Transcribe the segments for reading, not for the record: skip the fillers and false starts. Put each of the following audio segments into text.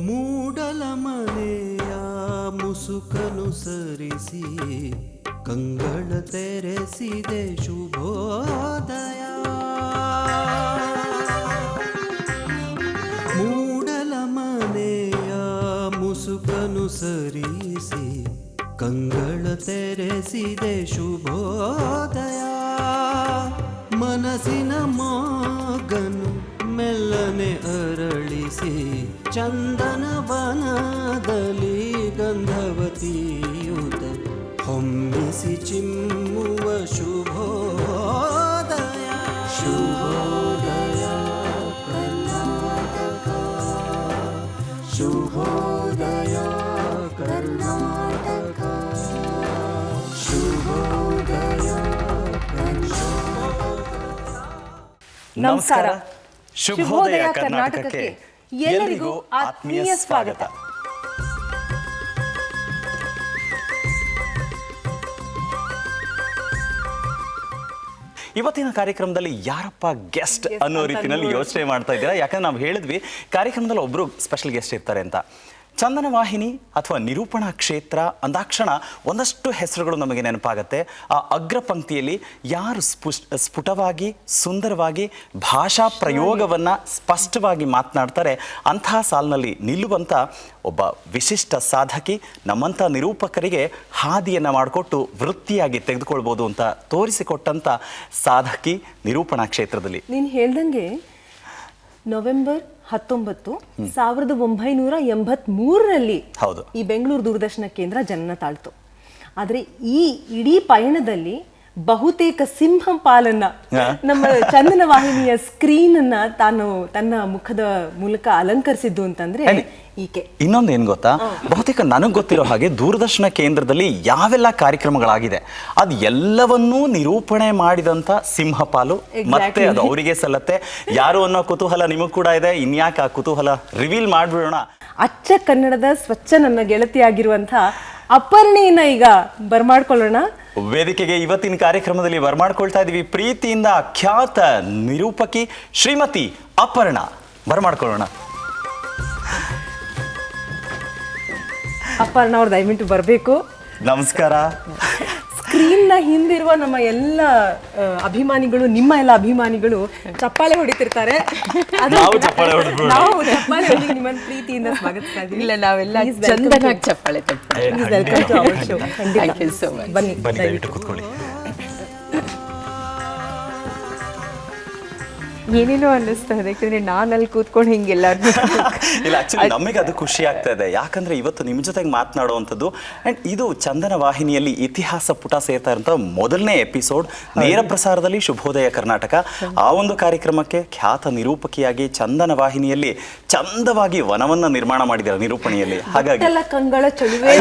ಮೂಡಲ ಮನೆಯ ಮುಸುಕನು ಸರಿಸಿ ಕಂಗಳ ತೆರೆಸಿದೆ ಶುಭೋದಯ. ಮೂಡಲ ಮನೆಯ ಮುಸುಕನು ಸರಿಸಿ ಕಂಗಳ ತೆರೆಸಿದೆ ಶುಭೋದಯ. ಮನಸ್ಸಿನ ಮಗನು ಮೆಲ್ಲನೆ ಅರಳಿಸಿ ಚಂದನವನದಲ್ಲಿ ಗಂಧವತಿಯುತ ಹೊಮ್ಮಿಸಿ ಚಿಮ್ಮುವ ಶುಭೋದಯ. ಶುಭೋದಯ ಕರ್ನಾಟಕ, ಶುಭೋದಯ ಕರ್ನಾಟಕ, ಶುಭೋದಯ ನಮಸ್ಕಾರ. ಶುಭೋದಯ ಕರ್ನಾಟಕಕ್ಕೆ ಎಲ್ಲರಿಗೂ ಆತ್ಮೀಯ ಸ್ವಾಗತ. ಇವತ್ತಿನ ಕಾರ್ಯಕ್ರಮದಲ್ಲಿ ಯಾರಪ್ಪ ಗೆಸ್ಟ್ ಅನ್ನೋ ರೀತಿಯಲ್ಲಿ ಯೋಚನೆ ಮಾಡ್ತಾ ಇದ್ದೀರಾ? ಯಾಕಂದ್ರೆ ನಾವು ಹೇಳಿದ್ವಿ ಕಾರ್ಯಕ್ರಮದಲ್ಲಿ ಒಬ್ರು ಸ್ಪೆಷಲ್ ಗೆಸ್ಟ್ ಇರ್ತಾರೆ ಅಂತ. ಚಂದನ ವಾಹಿನಿ ಅಥವಾ ನಿರೂಪಣಾ ಕ್ಷೇತ್ರ ಅಂದಾಕ್ಷಣ ಒಂದಷ್ಟು ಹೆಸರುಗಳು ನಮಗೆ ನೆನಪಾಗತ್ತೆ. ಆ ಅಗ್ರ ಪಂಕ್ತಿಯಲ್ಲಿ ಯಾರು ಸ್ಫುಟವಾಗಿ ಸುಂದರವಾಗಿ ಭಾಷಾ ಪ್ರಯೋಗವನ್ನು ಸ್ಪಷ್ಟವಾಗಿ ಮಾತನಾಡ್ತಾರೆ ಅಂತಹ ಸಾಲಿನಲ್ಲಿ ನಿಲ್ಲುವಂಥ ಒಬ್ಬ ವಿಶಿಷ್ಟ ಸಾಧಕಿ ನಮ್ಮಂಥ ನಿರೂಪಕರಿಗೆ ಹಾದಿಯನ್ನು ಮಾಡಿಕೊಟ್ಟು ವೃತ್ತಿಯಾಗಿ ತೆಗೆದುಕೊಳ್ಬೋದು ಅಂತ ತೋರಿಸಿಕೊಟ್ಟಂಥ ಸಾಧಕಿ ನಿರೂಪಣಾ ಕ್ಷೇತ್ರದಲ್ಲಿ. ನೀನು ಹೇಳ್ದಂಗೆ ನವೆಂಬರ್ 19, 1983 ಹೌದು, ಈ ಬೆಂಗಳೂರು ದೂರದರ್ಶನ ಕೇಂದ್ರ ಜನನ ತಾಳ್ತು. ಆದರೆ ಈ ಇಡೀ ಪಯಣದಲ್ಲಿ ಬಹುತೇಕ ಸಿಂಹ ಪಾಲನ್ನ ನಮ್ಮ ಚಂದನ ವಾಹಿನಿಯ ಸ್ಕ್ರೀನ್ ಅನ್ನ ತಾನು ತನ್ನ ಮುಖದ ಮೂಲಕ ಅಲಂಕರಿಸಿದ್ದು ಅಂತಂದ್ರೆ ಈಕೆ. ಇನ್ನೊಂದು ಏನ್ ಗೊತ್ತಾ, ಬಹುತೇಕ ನನಗೆ ಗೊತ್ತಿರೋ ಹಾಗೆ ದೂರದರ್ಶನ ಕೇಂದ್ರದಲ್ಲಿ ಯಾವೆಲ್ಲ ಕಾರ್ಯಕ್ರಮಗಳಾಗಿದೆ ಅದು ಎಲ್ಲವನ್ನೂ ನಿರೂಪಣೆ ಮಾಡಿದಂತ ಸಿಂಹಪಾಲು. ಮತ್ತೆ ಅದು ಅವರಿಗೆ ಸಲ್ಲತ್ತೆ. ಯಾರು ಅನ್ನೋ ಕುತೂಹಲ ನಿಮಗ್ ಕೂಡ ಇದೆ. ಇನ್ಯಾಕೆ ಆ ಕುತೂಹಲ ರಿವೀಲ್ ಮಾಡ್ಬಿಡೋಣ. ಅಚ್ಚ ಕನ್ನಡದ ಸ್ವಚ್ಛ ನನ್ನ ಗೆಳತಿಯಾಗಿರುವಂತಹ ಅಪರ್ಣೆಯನ್ನ ಈಗ ಬರ್ಮಾಡ್ಕೊಳ್ಳೋಣ. ವೇದಿಕೆಗೆ ಇವತ್ತಿನ ಕಾರ್ಯಕ್ರಮದಲ್ಲಿ ಬರ್ಮಾಡ್ಕೊಳ್ತಾ ಇದೀವಿ ಪ್ರೀತಿಯಿಂದ ಖ್ಯಾತ ನಿರೂಪಕಿ ಶ್ರೀಮತಿ ಅಪರ್ಣ. ಬರ್ಮಾಡ್ಕೊಳ್ಳೋಣ. ಅಪರ್ಣ ಅವ್ರು ದಯವಿಟ್ಟು ಬರಬೇಕು. ನಮಸ್ಕಾರ. ಸ್ಕ್ರೀನ್ ನ ಹಿಂದಿರುವ ನಮ್ಮ ಎಲ್ಲ ಅಭಿಮಾನಿಗಳು, ನಿಮ್ಮ ಎಲ್ಲ ಅಭಿಮಾನಿಗಳು ಚಪ್ಪಾಳೆ ಹೊಡಿತಿರ್ತಾರೆ. ನಾವು ಚಪ್ಪಾಳೆ ಹೊಡೆದ್ಬಿಡೋಣ. ನಾವು ಚಪ್ಪಾಳೆ ಹೊಡಿ ನಿಮ್ಮನ್ನ ಪ್ರೀತಿಯಿಂದ ಸ್ವಾಗತಿಸ್ತಾ ಇದ್ದೀವಿ. ಇಲ್ಲ, ನಾವೆಲ್ಲ ಚಂದನಾಗಿ ಚಪ್ಪಾಳೆ ಬನ್ನಿ ದಯವಿಟ್ಟು ಕೂತ್ಕೊಳ್ಳಿ. ಏನೇನೋ ಅನ್ನಿಸ್ತಾ ಇದೆ, ಯಾಕಂದ್ರೆ ನಾನು ಅಲ್ಲಿ ಕೂತ್ಕೊಂಡು ಹಿಂಗೆಲ್ಲ ಇಲ್ಲ, ಆಕ್ಚುಲಿ ನಮಗೆ ಅದು ಖುಷಿ ಆಗ್ತಾ ಇದೆ. ಯಾಕಂದ್ರೆ ಇವತ್ತು ನಿಮ್ಮ ಜೊತೆಗೆ ಮಾತನಾಡುವಂಥದ್ದು ಅಂಡ್ ಇದು ಚಂದನ ವಾಹಿನಿಯಲ್ಲಿ ಇತಿಹಾಸ ಪುಟ ಸೇರ್ತಾ ಇರುವಂತ ಮೊದಲನೇ ಎಪಿಸೋಡ್ ನೇರ ಪ್ರಸಾರದಲ್ಲಿ ಶುಭೋದಯ ಕರ್ನಾಟಕ. ಆ ಒಂದು ಕಾರ್ಯಕ್ರಮಕ್ಕೆ ಖ್ಯಾತ ನಿರೂಪಕಿಯಾಗಿ ಚಂದನ ವಾಹಿನಿಯಲ್ಲಿ ಚಂದವಾಗಿ ವನವನ್ನ ನಿರ್ಮಾಣ ಮಾಡಿದ್ದಾರೆ ನಿರೂಪಣೆಯಲ್ಲಿ. ಹಾಗಾಗಿ ಕಂಗಳ ಚಳುವೆ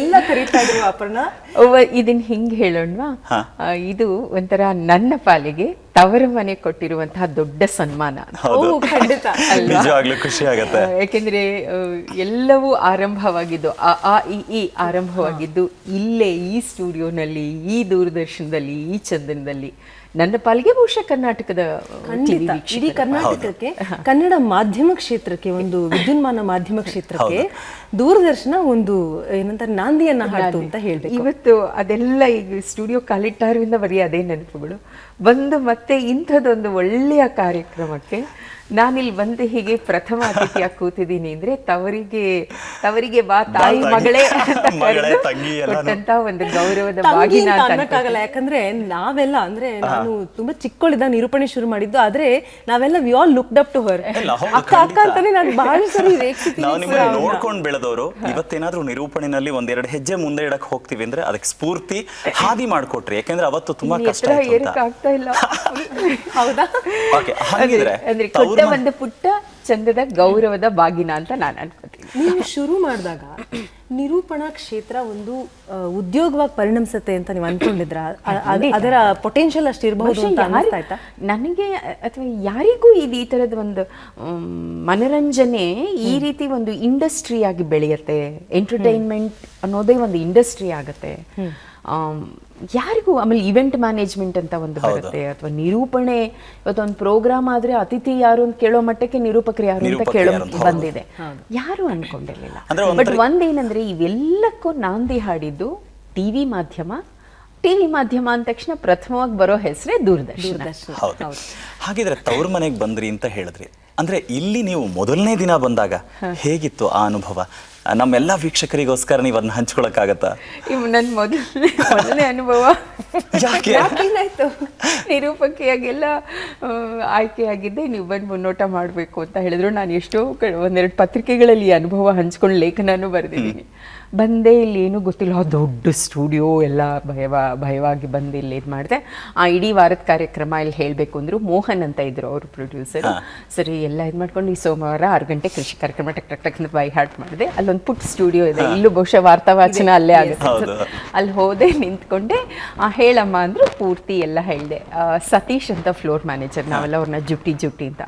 ಎಲ್ಲ ಕರೀತಾ ಇದ್ರು ಅಪರ್ಣ. ಇದನ್ನ ಹಿಂಗ್ ಹೇಳೋಣವಾ, ಇದು ಒಂಥರ ನನ್ನ ಪಾಲಿಗೆ ತವರ ಮನೆ ಕೊಟ್ಟಿರುವಂತಹ ದೊಡ್ಡ ಸನ್ಮಾನ. ಖಂಡಿತ ನಿಜವಾಗ್ಲೂ ಖುಷಿ ಆಗುತ್ತೆ. ಯಾಕೆಂದ್ರೆ ಎಲ್ಲವೂ ಆರಂಭವಾಗಿದ್ದು ಈ ಆರಂಭವಾಗಿದ್ದು ಇಲ್ಲೇ ಈ ಸ್ಟುಡಿಯೋನಲ್ಲಿ, ಈ ದೂರದರ್ಶನದಲ್ಲಿ, ಈ ಚಂದನದಲ್ಲಿ. ನನ್ನ ಪಾಲಿಗೆ ಬಹುಶಃ ಕರ್ನಾಟಕದ ಇಡೀ ಕರ್ನಾಟಕಕ್ಕೆ, ಕನ್ನಡ ಮಾಧ್ಯಮ ಕ್ಷೇತ್ರಕ್ಕೆ, ಒಂದು ವಿದ್ಯುನ್ಮಾನ ಮಾಧ್ಯಮ ಕ್ಷೇತ್ರಕ್ಕೆ ದೂರದರ್ಶನ ಒಂದು ಏನಂತಾರೆ ನಾಂದಿಯನ್ನ ಹಾಡ್ತು ಅಂತ ಹೇಳ್ಬೇಕು. ಇವತ್ತು ಅದೆಲ್ಲ ಈಗ ಸ್ಟುಡಿಯೋ ಕಾಲಿಟ್ಟಾರಿಂದ ಬರೀ ಅದೇ ನೆನಪುಗಳು ಬಂದು ಮತ್ತೆ ಇಂಥದ್ದೊಂದು ಒಳ್ಳೆಯ ಕಾರ್ಯಕ್ರಮಕ್ಕೆ ನಾನಿಲ್ಲಿ ಬಂದು ಹೀಗೆ ಪ್ರಥಮ ಅತಿಥಿಯಾಗಿ ಕೂತಿದ್ದೀನಿ ಅಂದ್ರೆ ತವರಿಗೆ ಬಾ ತಾಯಿ ಮಗಳೇ ಅಂತ ಒಂದು ಗೌರವದ ಬಾಗಿನ ಅನ್ನಕ್ಕಾಗಲ್ಲ. ಯಾಕಂದ್ರೆ ನಾವೆಲ್ಲ ಅಂದ್ರೆ ನಾನು ತುಂಬಾ ಚಿಕ್ಕಳಿದ್ದಾಗ ನಿರೂಪಣೆ ಶುರು ಮಾಡಿದ್ದು, ಆದ್ರೆ ನಾವೆಲ್ಲ we all looked up to her. ಅಕ್ಕ ಅಂತಾನೆ ನಾನು ಬಹಳ ಸರಿ ನೋಡ್ಕೊಂಡು ಬೆಳೆದವರು. ಇವತ್ತೇನಾದ್ರೂ ನಿರೂಪಣೆಯಲ್ಲಿ ಒಂದೆರಡು ಹೆಜ್ಜೆ ಮುಂದೆ ಇಡಕ್ ಹೋಗ್ತೀವಿ ಅಂದ್ರೆ ಅದಕ್ಕೆ ಸ್ಫೂರ್ತಿ ಹಾದಿ ಮಾಡ್ಕೊಟ್ರಿ. ಯಾಕಂದ್ರೆ ಅವತ್ತು ತುಂಬಾ ಕಷ್ಟ ಆಗ್ತಾ ಇಲ್ಲ. ಹೌದಾ? ಅಂದ್ರೆ ಒಂದು ಪುಟ್ಟ ಚಂದದ ಗೌರವದ ಬಾಗಿನ ಅಂತ ನಾನು ಅನ್ಕೋತೀನಿ. ನೀವು ಶುರು ಮಾಡಿದಾಗ ನಿರೂಪಣಾ ಕ್ಷೇತ್ರ ಒಂದು ಉದ್ಯೋಗವಾಗಿ ಪರಿಣಮಿಸುತ್ತೆ ಅಂತ ನೀವು ಅನ್ಕೊಂಡಿದ್ರ? ಅದರ ಪೊಟೆನ್ಶಿಯಲ್ ಅಷ್ಟು ಇರಬಹುದು ಅಂತ ಅನಿಸ್ತಾ ಆಯ್ತಾ ನನಗೆ? ಅಥವಾ ಯಾರಿಗೂ ಈ ತರದ ಒಂದು ಮನರಂಜನೆ ಈ ರೀತಿ ಒಂದು ಇಂಡಸ್ಟ್ರಿ ಆಗಿ ಬೆಳೆಯುತ್ತೆ, ಎಂಟರ್ಟೈನ್ಮೆಂಟ್ ಅನ್ನೋದೇ ಒಂದು ಇಂಡಸ್ಟ್ರಿ ಆಗುತ್ತೆ. ಯಾರಿಗೂ ಆಮೇಲೆ ಇವೆಂಟ್ ಮ್ಯಾನೇಜ್ಮೆಂಟ್ ಅಂತ ಒಂದು ಬರುತ್ತೆ, ಅಥವಾ ನಿರೂಪಣೆ. ಇವತ್ತೊಂದು ಪ್ರೋಗ್ರಾಮ್ ಆದ್ರೆ ಅತಿಥಿ ಯಾರು ಅಂತ ಕೇಳೋ ಮಟ್ಟಕ್ಕೆ ನಿರೂಪಕರು ಯಾರು ಅಂತ ಕೇಳೋ ಬಂದಿದೆ. ಯಾರು ಅನ್ಕೊಂಡಿರ್ಲಿಲ್ಲ. ಬಟ್ ಒಂದೇನಂದ್ರೆ ಇವೆಲ್ಲಕ್ಕೂ ನಾಂದಿ ಹಾಡಿದ್ದು ಟಿವಿ ಮಾಧ್ಯಮ. ಟಿವಿ ಮಾಧ್ಯಮ ಅಂದ ತಕ್ಷಣ ಪ್ರಥಮವಾಗಿ ಬರೋ ಹೆಸರೇ ದೂರದರ್ಶನ. ಹಾಗಿದ್ರೆ ತವ್ರ ಮನೆಗೆ ಬಂದ್ರಿ ಅಂತ ಹೇಳಿದ್ರಿ, ಅಂದ್ರೆ ಇಲ್ಲಿ ನೀವು ಮೊದಲನೇ ದಿನ ಬಂದಾಗ ಹೇಗಿತ್ತು ಆ ಅನುಭವ? ನಮ್ಮೆಲ್ಲ ವೀಕ್ಷಕರಿಗೋಸ್ಕರ ನೀವು ಅದನ್ನ ಹಂಚ್ಕೊಳಕ್ಕಾಗತ್ತಾ? ನನ್ನ ಮೊದಲನೇ ಅನುಭವ ಏನಾಯ್ತು, ನಿರೂಪಕಿಯಾಗೆಲ್ಲ ಆಯ್ಕೆಯಾಗಿದ್ದೆ, ನೀವು ಬಂದು ಮುನ್ನೋಟ ಮಾಡಬೇಕು ಅಂತ ಹೇಳಿದ್ರು. ನಾನು ಎಷ್ಟೋ ಒಂದೆರಡು ಪತ್ರಿಕೆಗಳಲ್ಲಿ ಈ ಅನುಭವ ಹಂಚ್ಕೊಂಡು ಲೇಖನನೂ ಬರೆದಿದ್ದೀನಿ. ಬಂದೆ, ಇಲ್ಲಿ ಏನೂ ಗೊತ್ತಿಲ್ಲ, ದೊಡ್ಡ ಸ್ಟುಡಿಯೋ ಎಲ್ಲ ಭಯವಾಗಿ ಬಂದು ಇಲ್ಲಿ ಇದು ಮಾಡಿದೆ. ಆ ಇಡೀ ವಾರದ ಕಾರ್ಯಕ್ರಮ ಇಲ್ಲಿ ಹೇಳಬೇಕು ಅಂದರು. ಮೋಹನ್ ಅಂತ ಇದ್ರು ಅವರು ಪ್ರೊಡ್ಯೂಸರ್. ಸರಿ ಎಲ್ಲ ಇದು ಮಾಡ್ಕೊಂಡು ಈ ಸೋಮವಾರ 6 ಗಂಟೆ ಕೃಷಿ ಕಾರ್ಯಕ್ರಮ ಟಕ್ ಟಕ್ ಟಕ್ ಅಂತ ಬೈ ಹಾರ್ಟ್ ಮಾಡಿದೆ. ಅಲ್ಲೊಂದು ಪುಟ್ಟ ಸ್ಟುಡಿಯೋ ಇದೆ, ಇಲ್ಲೂ ಬಹುಶಃ ವಾರ್ತಾ ವಾಚನ ಅಲ್ಲೇ ಆಗುತ್ತೆ. ಅಲ್ಲಿ ಹೋದೆ, ನಿಂತ್ಕೊಂಡೆ. ಹೇಳಮ್ಮ ಅಂದರು. ಪೂರ್ತಿ ಎಲ್ಲ ಹೇಳಿದೆ. ಸತೀಶ್ ಅಂತ ಫ್ಲೋರ್ ಮ್ಯಾನೇಜರ್, ನಾವೆಲ್ಲ ಅವ್ರನ್ನ ಜುಟ್ಟಿ ಅಂತ.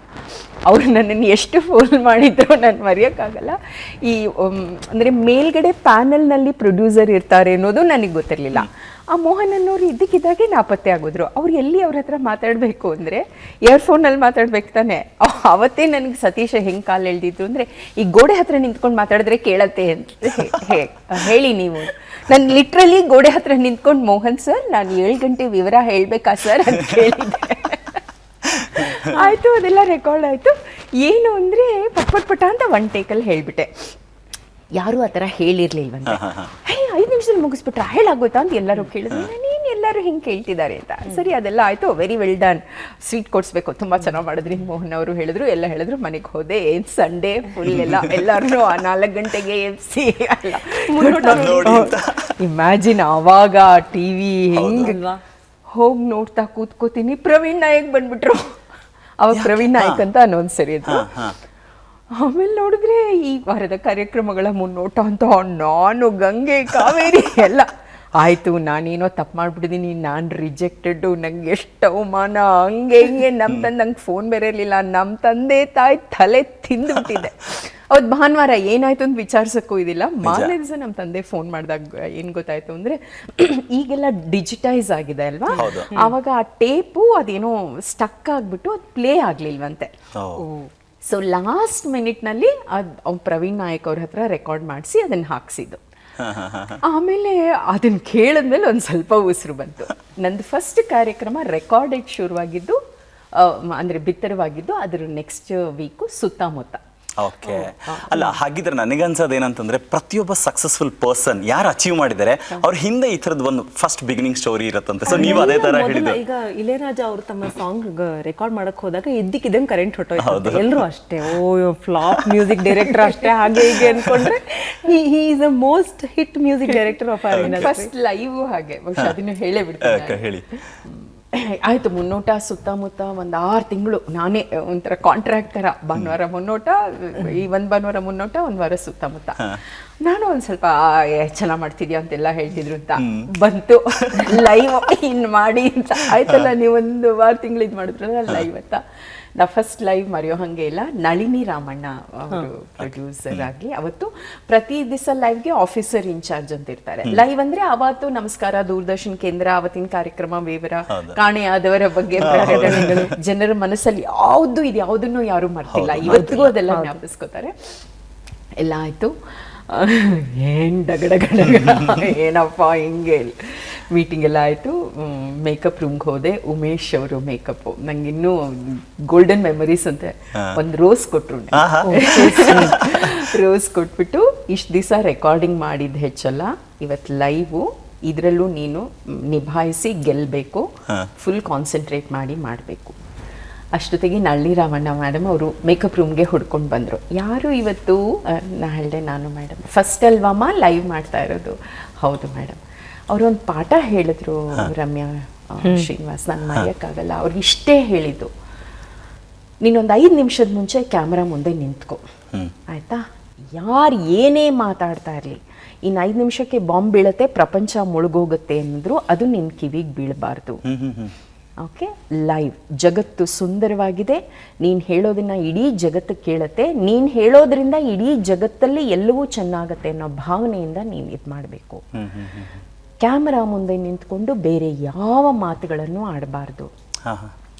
ಅವ್ರು ನನ್ನನ್ನು ಎಷ್ಟು ಫೋನ್ ಮಾಡಿದ್ರು ನಾನು ಮರೆಯೋಕ್ಕಾಗಲ್ಲ. ಈ ಅಂದರೆ ಮೇಲ್ಗಡೆ ಪ್ಯಾನಲ್ನಲ್ಲಿ ಪ್ರೊಡ್ಯೂಸರ್ ಇರ್ತಾರೆ ಅನ್ನೋದು ನನಗೆ ಗೊತ್ತಿರಲಿಲ್ಲ. ಆ ಮೋಹನ್ ಅನ್ನೋರು ಇದ್ದಕ್ಕಿದ್ದಾಗೆ ನಾಪತ್ತೆ ಆಗೋದ್ರು. ಅವ್ರು ಎಲ್ಲಿ ಅವ್ರ ಹತ್ರ ಮಾತಾಡಬೇಕು ಅಂದರೆ ಇಯರ್ಫೋನಲ್ಲಿ ಮಾತಾಡ್ಬೇಕು ತಾನೆ. ಅವತ್ತೇ ನನಗೆ ಸತೀಶ ಹೆಂಗೆ ಕಾಲು ಎಳ್ದಿದ್ರು ಅಂದರೆ, ಈ ಗೋಡೆ ಹತ್ರ ನಿಂತ್ಕೊಂಡು ಮಾತಾಡಿದ್ರೆ ಕೇಳತ್ತೆ ಅಂತ ಹೇಳಿ ನೀವು. ನಾನು ಲಿಟ್ರಲಿ ಗೋಡೆ ಹತ್ರ ನಿಂತ್ಕೊಂಡು, ಮೋಹನ್ ಸರ್ ನಾನು 7 ಗಂಟೆ ವಿವರ ಹೇಳಬೇಕಾ ಸರ್ ಅಂತ ಕೇಳಿದ್ದೆ. ಆಯಿತು, ಅದೆಲ್ಲ ರೆಕಾರ್ಡ್ ಆಯಿತು. ಏನು ಅಂದರೆ ಪಟ್ ಅಂತ 1 ಟೇಕಲ್ಲಿ ಹೇಳಿಬಿಟ್ಟೆ. ಯಾರೂ ಆ ಥರ ಹೇಳಿರ್ಲಿಲ್ವಂತೆ. 5 ನಿಮಿಷದಲ್ಲಿ ಮುಗಿಸ್ಬಿಟ್ರೆ ಹೇಳಾಗೋಯ್ತಾ ಅಂತ ಎಲ್ಲರೂ ಕೇಳಿದ್ರು. ನೀನು ಎಲ್ಲರೂ ಹಿಂಗೆ ಕೇಳ್ತಿದ್ದಾರೆ ಅಂತ. ಸರಿ, ಅದೆಲ್ಲ ಆಯಿತು. ವೆರಿ ವೆಲ್ ಡನ್, ಸ್ವೀಟ್ ಕೊಡಿಸ್ಬೇಕು, ತುಂಬ ಚೆನ್ನಾಗಿ ಮಾಡಿದ್ರಿ ಮೋಹನ್ ಅವರು ಹೇಳಿದ್ರು. ಎಲ್ಲ ಹೇಳಿದ್ರು. ಮನೆಗೆ ಹೋದೆ. ಏನು ಸಂಡೇ ಫುಲ್ ಎಲ್ಲರೂ 4 ಗಂಟೆಗೆ ಎಫ್ಸಿ ಅಲ್ಲ ಇಮ್ಯಾಜಿನ್. ಆವಾಗ ಟಿ ವಿ ಹೆಂಗೆ ಹೋಗಿ ನೋಡ್ತಾ ಕೂತ್ಕೋತೀನಿ, ಪ್ರವೀಣ್ ನಾಯಕ್ ಬಂದ್ಬಿಟ್ರು. ಅವಾಗ ಪ್ರವೀಣ್ ನಾಯಕ್ ಅಂತ ಅನೌನ್ಸರ್ ಇದ್ರು. ಆಮೇಲೆ ನೋಡಿದ್ರೆ ಈ ವಾರದ ಕಾರ್ಯಕ್ರಮಗಳ ಮುನ್ನೋಟ ಅಂತ ನಾನು ಗಂಗೆ ಕಾವೇರಿ ಎಲ್ಲ ಆಯಿತು. ನಾನೇನೋ ತಪ್ಪು ಮಾಡಿಬಿಟ್ಟಿದ್ದೀನಿ, ನಾನು ರಿಜೆಕ್ಟೆಡ್ಡು, ನಂಗೆ ಎಷ್ಟು ಅವಮಾನ, ಹಂಗೆ ಹಿಂಗೆ. ನಮ್ಮ ತಂದೆ ನಂಗೆ ಫೋನ್ ಬೇರೆ ಇರಲಿಲ್ಲ. ನಮ್ಮ ತಂದೆ ತಾಯಿ ತಲೆ ತಿಂದುಬಿಟ್ಟಿದೆ. ಅವತ್ತು ಭಾನುವಾರ ಏನಾಯ್ತು ಅಂತ ವಿಚಾರಿಸೋಕ್ಕೂ ಇದಿಲ್ಲ. ಮಾರನೇ ದಿವಸ ನಮ್ಮ ತಂದೆ ಫೋನ್ ಮಾಡಿದಾಗ ಏನು ಗೊತ್ತಾಯ್ತು ಅಂದರೆ, ಈಗೆಲ್ಲ ಡಿಜಿಟೈಸ್ ಆಗಿದೆ ಅಲ್ವಾ, ಆವಾಗ ಆ ಟೇಪು ಅದೇನೋ ಸ್ಟಕ್ ಆಗಿಬಿಟ್ಟು ಅದು ಪ್ಲೇ ಆಗಲಿಲ್ವಂತೆ. ಸೊ ಲಾಸ್ಟ್ ಮಿನಿಟ್ನಲ್ಲಿ ಅವ್ನು ಪ್ರವೀಣ್ ನಾಯಕ್ ಅವ್ರ ಹತ್ರ ರೆಕಾರ್ಡ್ ಮಾಡಿಸಿ ಅದನ್ನು ಹಾಕ್ಸಿದ್ದು. ಆಮೇಲೆ ಅದನ್ನು ಕೇಳಿದ್ಮೇಲೆ ಒಂದು ಸ್ವಲ್ಪ ಉಸಿರು ಬಂತು. ನಂದು ಫಸ್ಟ್ ಕಾರ್ಯಕ್ರಮ ರೆಕಾರ್ಡೆಡ್ ಶುರುವಾಗಿದ್ದು, ಅಂದರೆ ಬಿತ್ತರವಾಗಿದ್ದು ಅದರ ನೆಕ್ಸ್ಟ್ ವೀಕು ಸುತ್ತಮುತ್ತ. ಓಕೆ. ಅಲ್ಲ, ಹಾಗಿದ್ರೆ ನನಗನ್ಸೋದು ಏನಂತಂದ್ರೆ, ಪ್ರತಿಯೊಬ್ಬ ಸಕ್ಸಸ್ಫುಲ್ ಪರ್ಸನ್ ಯಾರು ಅಚೀವ್ ಮಾಡಿದ್ದಾರೆ ಅವ್ರ ಹಿಂದೆ ಈ ತರದ್ ಒಂದು ಫಸ್ಟ್ ಬಿಗಿನಿಂಗ್ ಸ್ಟೋರಿ ಇರತ್ತಂತೆ. ಸೊ ನೀವು ಅದೇ ತರ ಹೇಳಿದ್ರು. ಈಗ ಇಳೆಯರಾಜ ಅವರು ತಮ್ಮ ಸಾಂಗ್ ರೆಕಾರ್ಡ್ ಮಾಡಕ್ ಹೋದಾಗ ಇದ್ದಕ್ಕಿದ್ದಂಗೆ ಕರೆಂಟ್ ಹೊಟ್ಟೋಯ್ತು. ಎಲ್ಲರೂ ಅಷ್ಟೇ, ಓ ಫ್ಲಾಪ್ ಮ್ಯೂಸಿಕ್ ಡೈರೆಕ್ಟರ್ ಅಷ್ಟೇ ಹಾಗೆ ಹೀಗೆ ಅನ್ಕೊಂಡ್ರೆ, he is a most hit music director of our industry. First live ಹಾಗೆ ಅದನ್ನು ಹೇಳೇ ಬಿಡ್ತೀನಿ. ಹೇಳಿ. ಆಯಿತು, ಮುನ್ನೋಟ ಸುತ್ತಮುತ್ತ ಒಂದು 6 ತಿಂಗಳು ನಾನೇ ಒಂಥರ ಕಾಂಟ್ರಾಕ್ಟ್ ಥರ. ಭಾನುವಾರ ಮುನ್ನೋಟ, ಈ ಒಂದು ಭಾನುವಾರ ಮುನ್ನೋಟ, 1 ವಾರ ಸುತ್ತಮುತ್ತ. ನಾನು ಒಂದು ಸ್ವಲ್ಪ ಚೆನ್ನಾಗಿ ಮಾಡ್ತಿದ್ಯಾ ಅಂತೆಲ್ಲ ಹೇಳ್ತಿದ್ರು ಅಂತ ಬಂತು. ಲೈವ್ ಇನ್ನು ಮಾಡಿ ಅಂತ ಆಯ್ತಲ್ಲ, ನೀವು 1 ವಾರ ತಿಂಗಳು ಇದು ಮಾಡಿದ್ರಲ್ಲ ಲೈವ್ ಅಂತ. ನಾ ಫಸ್ಟ್ ಲೈವ್ ಮರೆಯೋ ಹಾಗೆ ಇಲ್ಲ. ನಳಿನಿ ರಾಮಣ್ಣ ಅವರು ಪ್ರೊಡ್ಯೂಸರ್ ಆಗಿ ಅವತ್ತು ಪ್ರತಿ ದಿವಸ ಲೈವ್ಗೆ ಆಫೀಸರ್ ಇನ್ಚಾರ್ಜ್ ಅಂತ ಇರ್ತಾರೆ. ಲೈವ್ ಅಂದ್ರೆ ಅವತ್ತು ನಮಸ್ಕಾರ, ದೂರದರ್ಶನ್ ಕೇಂದ್ರ, ಅವತ್ತಿನ ಕಾರ್ಯಕ್ರಮ ವಿವರ, ಕಾಣೆಯಾದವರ ಬಗ್ಗೆ ಪ್ರಕಟಣೆಗಳು, ಜನರ ಮನಸ್ಸಲ್ಲಿ ಯಾವುದು ಇದು ಯಾವುದನ್ನು ಯಾರು ಮರ್ತಿಲ್ಲ, ಇವತ್ತಿಗೂ ಅದೆಲ್ಲ ಜ್ಞಾಪಿಸ್ಕೋತಾರೆ. ಎಲ್ಲ ಆಯ್ತು. ಏನು ಡಗಡಗಡ ಏನಪ್ಪ ಹಿಂಗೆ ಮೀಟಿಂಗ್ ಎಲ್ಲ ಆಯಿತು. ಮೇಕಪ್ ರೂಮ್ಗೆ ಹೋದೆ. ಉಮೇಶ್ ಅವರು ಮೇಕಪ್ಪು ನಂಗಿನ್ನೂ ಗೋಲ್ಡನ್ ಮೆಮರೀಸ್ ಅಂತ ಒಂದು ರೋಸ್ ಕೊಟ್ಟರು. ರೋಸ್ ಕೊಟ್ಬಿಟ್ಟು, ಇಷ್ಟು ದಿವಸ ರೆಕಾರ್ಡಿಂಗ್ ಮಾಡಿದ್ದು ಹೆಚ್ಚಲ್ಲ, ಇವತ್ತು ಲೈವು, ಇದರಲ್ಲೂ ನೀನು ನಿಭಾಯಿಸಿ ಗೆಲ್ಲಬೇಕು, ಫುಲ್ ಕಾನ್ಸಂಟ್ರೇಟ್ ಮಾಡಬೇಕು. ಅಷ್ಟೊತ್ತಿಗೆ ನಳಿನಿ ರಾಮಣ್ಣ ಮೇಡಮ್ ಅವರು ಮೇಕಪ್ ರೂಮ್ಗೆ ಹುಡ್ಕೊಂಡು ಬಂದರು. ಯಾರು ಇವತ್ತು? ನಾ ಹೇಳಿದೆ, ನಾನು ಮೇಡಮ್. ಫಸ್ಟ್ ಅಲ್ವಮ್ಮ ಲೈವ್ ಮಾಡ್ತಾ ಇರೋದು? ಹೌದು ಮೇಡಮ್. ಅವರು ಒಂದು ಪಾಠ ಹೇಳಿದ್ರು, ರಮ್ಯಾ ಶ್ರೀನಿವಾಸ್, ನಾನು ಮರೆಯೋಕ್ಕಾಗಲ್ಲ. ಅವ್ರು ಇಷ್ಟೇ ಹೇಳಿದ್ದು, ನೀನೊಂದು 5 ನಿಮಿಷದ ಮುಂಚೆ ಕ್ಯಾಮ್ರಾ ಮುಂದೆ ನಿಂತ್ಕೊ, ಆಯಿತಾ? ಯಾರು ಏನೇ ಮಾತಾಡ್ತಾ ಇರಲಿ, ಇನ್ನು 5 ನಿಮಿಷಕ್ಕೆ ಬಾಂಬ್ ಬೀಳುತ್ತೆ, ಪ್ರಪಂಚ ಮುಳುಗೋಗುತ್ತೆ ಅನ್ನಿದ್ರು ಅದು ನಿನ್ನ ಕಿವಿಗೆ ಬೀಳಬಾರ್ದು. Okay, live. ಜಗತ್ತು ಸುಂದರವಾಗಿದೆ, ನೀನು ಹೇಳೋದನ್ನ ಇಡೀ ಜಗತ್ತು ಕೇಳುತ್ತೆ, ನೀನು ಹೇಳೋದ್ರಿಂದ ಇಡೀ ಜಗತ್ತಲ್ಲಿ ಎಲ್ಲವೂ ಚೆನ್ನಾಗತ್ತೆ ಅನ್ನೋ ಭಾವನೆಯಿಂದ ನೀನು ಇದು ಮಾಡಬೇಕು. ಕ್ಯಾಮರಾ ಮುಂದೆ ನಿಂತ್ಕೊಂಡು ಬೇರೆ ಯಾವ ಮಾತುಗಳನ್ನು ಆಡಬಾರ್ದು. ಹಾ ಹಾ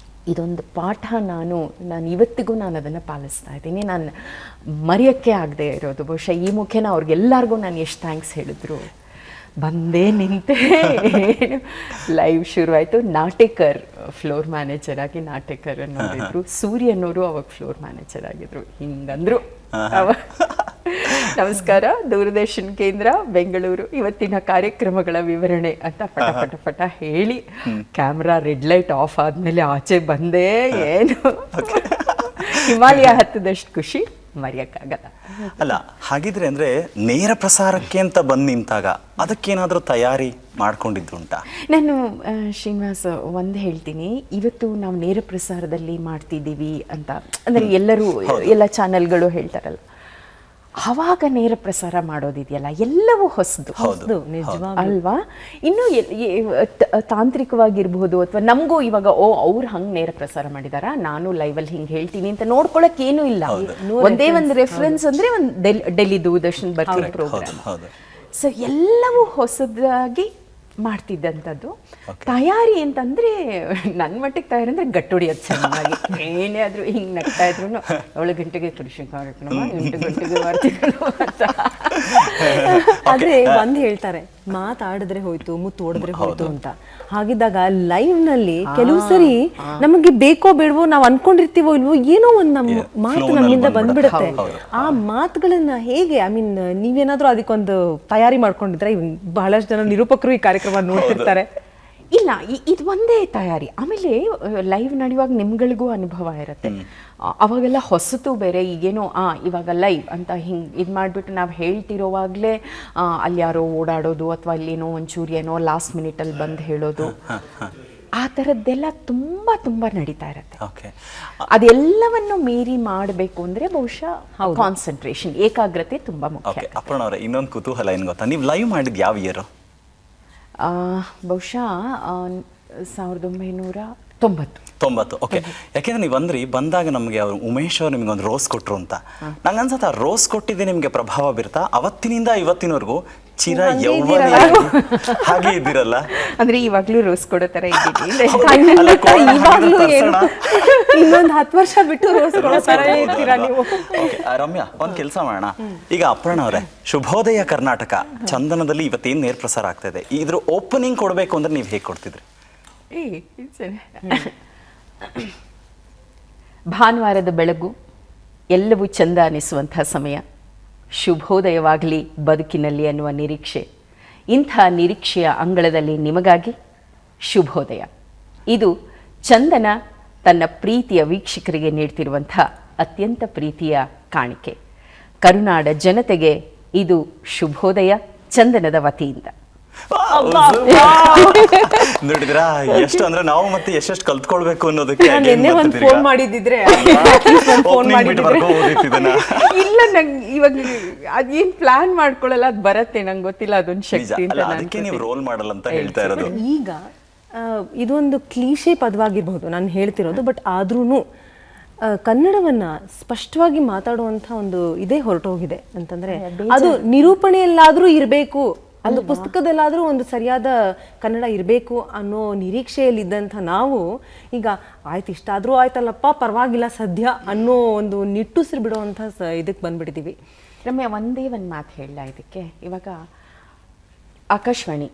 ಇದೊಂದು ಪಾಠ ನಾನು ಇವತ್ತಿಗೂ ನಾನು ಅದನ್ನು ಪಾಲಿಸ್ತಾ ಇದ್ದೀನಿ. ನಾನು ಮರೆಯೋಕ್ಕೆ ಆಗದೆ ಇರೋದು. ಬಹುಶಃ ಈ ಮುಖೇನ ಅವ್ರಿಗೆಲ್ಲರಿಗೂ ನಾನು ಎಷ್ಟು ಥ್ಯಾಂಕ್ಸ್ ಹೇಳಿದ್ರು. ಬಂದೇ ನಿಂತೆ ಲೈವ್ ಶುರುವಾಯಿತು. ನಾಟೇಕರ್ ಫ್ಲೋರ್ ಮ್ಯಾನೇಜರ್ ಆಗಿ ನಾಟೇಕರ್ ಅನ್ನೋರಿದ್ರು, ಸೂರ್ಯನವರು ಅವಾಗ ಫ್ಲೋರ್ ಮ್ಯಾನೇಜರ್ ಆಗಿದ್ರು. ಹಿಂಗಂದ್ರು ನಮಸ್ಕಾರ ದೂರದರ್ಶನ ಕೇಂದ್ರ ಬೆಂಗಳೂರು, ಇವತ್ತಿನ ಕಾರ್ಯಕ್ರಮಗಳ ವಿವರಣೆ ಅಂತ ಪಟ ಪಟ ಪಟ ಹೇಳಿ ಕ್ಯಾಮ್ರಾ ರೆಡ್ ಲೈಟ್ ಆಫ್ ಆದ್ಮೇಲೆ ಆಚೆ ಬಂದೇ ಏನು ಹಿಮಾಲಯ ಹತ್ತದಷ್ಟು ಖುಷಿ ಮರೆಯಕ್ಕಾಗಲ್ಲ. ಅಲ್ಲ, ಹಾಗಿದ್ರೆ ಅಂದ್ರೆ ನೇರ ಪ್ರಸಾರಕ್ಕೆ ಅಂತ ಬಂದು ನಿಂತಾಗ ಅದಕ್ಕೇನಾದ್ರೂ ತಯಾರಿ ಮಾಡ್ಕೊಂಡಿದ್ದುಂಟಾ? ನಾನು ಶ್ರೀನಿವಾಸ್ ಒಂದು ಹೇಳ್ತೀನಿ, ಇವತ್ತು ನಾವು ನೇರ ಪ್ರಸಾರದಲ್ಲಿ ಮಾಡ್ತಿದ್ದೀವಿ ಅಂತ ಅಂದರೆ ಎಲ್ಲರೂ ಎಲ್ಲ ಚಾನೆಲ್ಗಳು ಹೇಳ್ತಾರಲ್ಲ, ಆವಾಗ ನೇರ ಪ್ರಸಾರ ಮಾಡೋದಿದೆಯಲ್ಲ ಎಲ್ಲವೂ ಹೊಸದು ಅಲ್ವಾ. ಇನ್ನು ತಾಂತ್ರಿಕವಾಗಿರ್ಬೋದು ಅಥವಾ ನಮಗೂ ಇವಾಗ ಅವ್ರು ಹಂಗೆ ನೇರ ಪ್ರಸಾರ ಮಾಡಿದಾರ, ನಾನು ಲೈವಲ್ಲಿ ಹಿಂಗೆ ಹೇಳ್ತೀನಿ ಅಂತ ನೋಡ್ಕೊಳಕ್ ಏನೂ ಇಲ್ಲ. ಒಂದೇ ಒಂದು ರೆಫರೆನ್ಸ್ ಅಂದ್ರೆ ಒಂದು ಡೆಲ್ಲಿ ದೂರದರ್ಶನ್ ಬರ್ತಿರೋ ಪ್ರೋಗ್ರಾಮ್. ಸೊ ಎಲ್ಲವೂ ಹೊಸದಾಗಿ ಮಾಡ್ತಿದ್ದಂಥದ್ದು. ತಯಾರಿ ಅಂತಂದ್ರೆ ನನ್ನ ಮಟ್ಟಿಗೆ ತಯಾರಿ ಅಂದ್ರೆ ಗಟ್ಟೊಡಿಯೋದು ಚೆನ್ನಾಗಿ. ಏನೇ ಆದ್ರೂ ಹಿಂಗೆ ನಗ್ತಾ ಇದ್ರು 7 ಗಂಟೆಗೆ ಕೃಷಿ ಕಾರ್ಯಕ್ರಮ 8 ಗಂಟೆಗೆ ಮಾಡ್ತಿದ್ರು ಅಂತ. ಆದ್ರೆ ಒಂದ್ ಹೇಳ್ತಾರೆ, ಮಾತಾಡಿದ್ರೆ ಹೋಯ್ತು ಮುತ್ತು ಓಡಿದ್ರೆ ಹೋಯ್ತು ಅಂತ. ಹಾಗಿದ್ದಾಗ ಲೈವ್ ನಲ್ಲಿ ಕೆಲವು ಸರಿ ನಮಗೆ ಬೇಕೋ ಬೇಡವೋ ನಾವು ಅನ್ಕೊಂಡಿರ್ತೀವೋ ಇಲ್ವೋ ಏನೋ ಒಂದ್ ನಮ್ಮ ಮಾತು ನಮ್ಮಿಂದ ಬಂದ್ಬಿಡುತ್ತೆ. ಆ ಮಾತುಗಳನ್ನ ಹೇಗೆ ನೀವೇನಾದ್ರೂ ಅದಕ್ಕೊಂದು ತಯಾರಿ ಮಾಡ್ಕೊಂಡಿದ್ರೆ? ಬಹಳಷ್ಟು ಜನ ನಿರೂಪಕರು ಈ ಕಾರ್ಯಕ್ರಮ ನೋಡ್ತಿರ್ತಾರೆ. ಇಲ್ಲ, ಇದು ಒಂದೇ ತಯಾರಿ. ಆಮೇಲೆ ಲೈವ್ ನಡೆಯುವಾಗ ನಿಮ್ಗಳಿಗೂ ಅನುಭವ ಇರುತ್ತೆ. ಅವಾಗೆಲ್ಲ ಹೊಸತು ಬೇರೆ. ಈಗೇನೋ ಇವಾಗ ಲೈವ್ ಅಂತ ಹಿಂಗೆ ಇದು ಮಾಡಿಬಿಟ್ಟು ನಾವು ಹೇಳ್ತಿರೋವಾಗಲೇ ಅಲ್ಲಿ ಯಾರೋ ಓಡಾಡೋದು ಅಥವಾ ಅಲ್ಲೇನೋ ಒಂಚೂರು ಏನೋ ಲಾಸ್ಟ್ ಮಿನಿಟಲ್ಲಿ ಬಂದು ಹೇಳೋದು, ಆ ಥರದ್ದೆಲ್ಲ ತುಂಬ ತುಂಬ ನಡೀತಾ ಇರುತ್ತೆ. ಅದೆಲ್ಲವನ್ನು ಮೀರಿ ಮಾಡಬೇಕು ಅಂದರೆ ಬಹುಶಃ ಕಾನ್ಸಂಟ್ರೇಷನ್, ಏಕಾಗ್ರತೆ ತುಂಬ ಮುಖ್ಯ. ಅಪರ್ಣ ಅವರೇ, ಇನ್ನೊಂದು ಕುತೂಹಲ ಏನು ಗೊತ್ತಾ, ನೀವು ಲೈವ್ ಮಾಡಿದ್ದು ಯಾವ ಇಯರ್? ಬಹುಶಃ 1990. ಓಕೆ. ಯಾಕೆಂದ್ರೆ ನೀವು ಬಂದಾಗ ನಮಗೆ ಅವರು ಉಮೇಶ್ ಅವರು ನಿಮ್ಗೆ ಒಂದು ರೋಸ್ ಕೊಟ್ರು ಅಂತ. ನಂಗೆ ಅನ್ಸುತ್ತೆ ಆ ರೋಸ್ ಕೊಟ್ಟಿದ್ದೆ ನಿಮಗೆ ಪ್ರಭಾವ ಬೀರ್ತಾ ಅವತ್ತಿನಿಂದ ಇವತ್ತಿನವರೆಗೂ ಚಿರ ಯೌವನ ಹಾಗೆ ಇದ್ದೀರಲ್ಲ? ಅಂದ್ರೆ ಇವಾಗ್ಲೂ ರೋಸ್ ಕೊಡೋ ತರ ಇದ್ದೀವಿ. ಇನ್ನೊಂದು 10 ವರ್ಷ ಬಿಟ್ಟು ರೋಸ್ ಕೊಡೋ ತರ ಇರ್ತೀರಾ ನೀವು. ರಮ್ಯಾ, ಒಂದ್ ಕೆಲಸ ಮಾಡೋಣ. ಈಗ ಅಪರ್ಣ ಅವರೇ, ಶುಭೋದಯ ಕರ್ನಾಟಕ ಚಂದನದಲ್ಲಿ ಇವತ್ತೇನು ನೇರ ಪ್ರಸಾರ ಆಗ್ತಾ ಇದೆ, ಇದ್ರ ಓಪನಿಂಗ್ ಕೊಡ್ಬೇಕು ಅಂದ್ರೆ ನೀವು ಹೇಗೆ ಕೊಡ್ತಿದ್ರಿ? ಭಾನುವಾರದ ಬೆಳಗು ಎಲ್ಲವೂ ಚಂದ ಅನಿಸುವಂತಹ ಸಮಯ. ಶುಭೋದಯವಾಗಲಿ ಬದುಕಿನಲ್ಲಿ ಅನ್ನುವ ನಿರೀಕ್ಷೆ. ಇಂಥ ನಿರೀಕ್ಷೆಯ ಅಂಗಳದಲ್ಲಿ ನಿಮಗಾಗಿ ಶುಭೋದಯ. ಇದು ಚಂದನ ತನ್ನ ಪ್ರೀತಿಯ ವೀಕ್ಷಕರಿಗೆ ನೀಡ್ತಿರುವಂಥ ಅತ್ಯಂತ ಪ್ರೀತಿಯ ಕಾಣಿಕೆ. ಕರುನಾಡ ಜನತೆಗೆ ಇದು ಶುಭೋದಯ ಚಂದನದ ವತಿಯಿಂದ. ನೋಡಿದ್ರಾ ಎಷ್ಟು ಅಂದ್ರೆ ನಾವು ಮತ್ತೆ ಎಷ್ಟೆಷ್ಟು ಕಲ್ತ್ಕೊಳ್ಬೇಕು ಅನ್ನೋದಕ್ಕೆ. ಫೋನ್ ಮಾಡಿದ್ರೆ ಇಲ್ಲ, ನಂಗೆ ಇವಾಗ ಅದೇನ್ ಪ್ಲಾನ್ ಮಾಡ್ಕೊಳ್ಳಲ್ಲ, ಅದು ಬರತ್ತೆ, ನಂಗೆ ಗೊತ್ತಿಲ್ಲ ಅದೊಂದು ಶಕ್ತಿ ಅಂತ. ಅದಕ್ಕೆ ನೀವು ರೋಲ್ ಮಾಡಲ್ಲ ಅಂತ ಹೇಳ್ತಾ ಇರೋದು. ಈಗ ಇದೊಂದು ಕ್ಲೀಶೆ ಪದವಾಗಿರ್ಬಹುದು ನಾನು ಹೇಳ್ತಿರೋದು, ಬಟ್ ಆದ್ರೂನು ಕನ್ನಡವನ್ನ ಸ್ಪಷ್ಟವಾಗಿ ಮಾತಾಡುವಂತ ಒಂದು ಇದೇ ಹೊರಟೋಗಿದೆ ಅಂತಂದ್ರೆ ಅದು ನಿರೂಪಣೆಯಲ್ಲಾದ್ರೂ ಇರಬೇಕು, ಒಂದು ಪುಸ್ತಕದಲ್ಲಾದ್ರೂ ಒಂದು ಸರಿಯಾದ ಕನ್ನಡ ಇರಬೇಕು ಅನ್ನೋ ನಿರೀಕ್ಷೆಯಲ್ಲಿದ್ದಂಥ ನಾವು ಈಗ ಆಯ್ತು ಇಷ್ಟಾದ್ರೂ ಆಯ್ತಲ್ಲಪ್ಪ ಪರವಾಗಿಲ್ಲ ಸದ್ಯ ಅನ್ನೋ ಒಂದು ನಿಟ್ಟುಸಿರು ಬಿಡುವಂಥ ಇದಕ್ಕೆ ಬಂದ್ಬಿಟ್ಟಿದ್ದೀವಿ. ರಮ್ಯಾ, ಒಂದೇ ಒಂದು ಮಾತು ಹೇಳಲ್ಲ ಇದಕ್ಕೆ. ಇವಾಗ ಆಕಾಶವಾಣಿ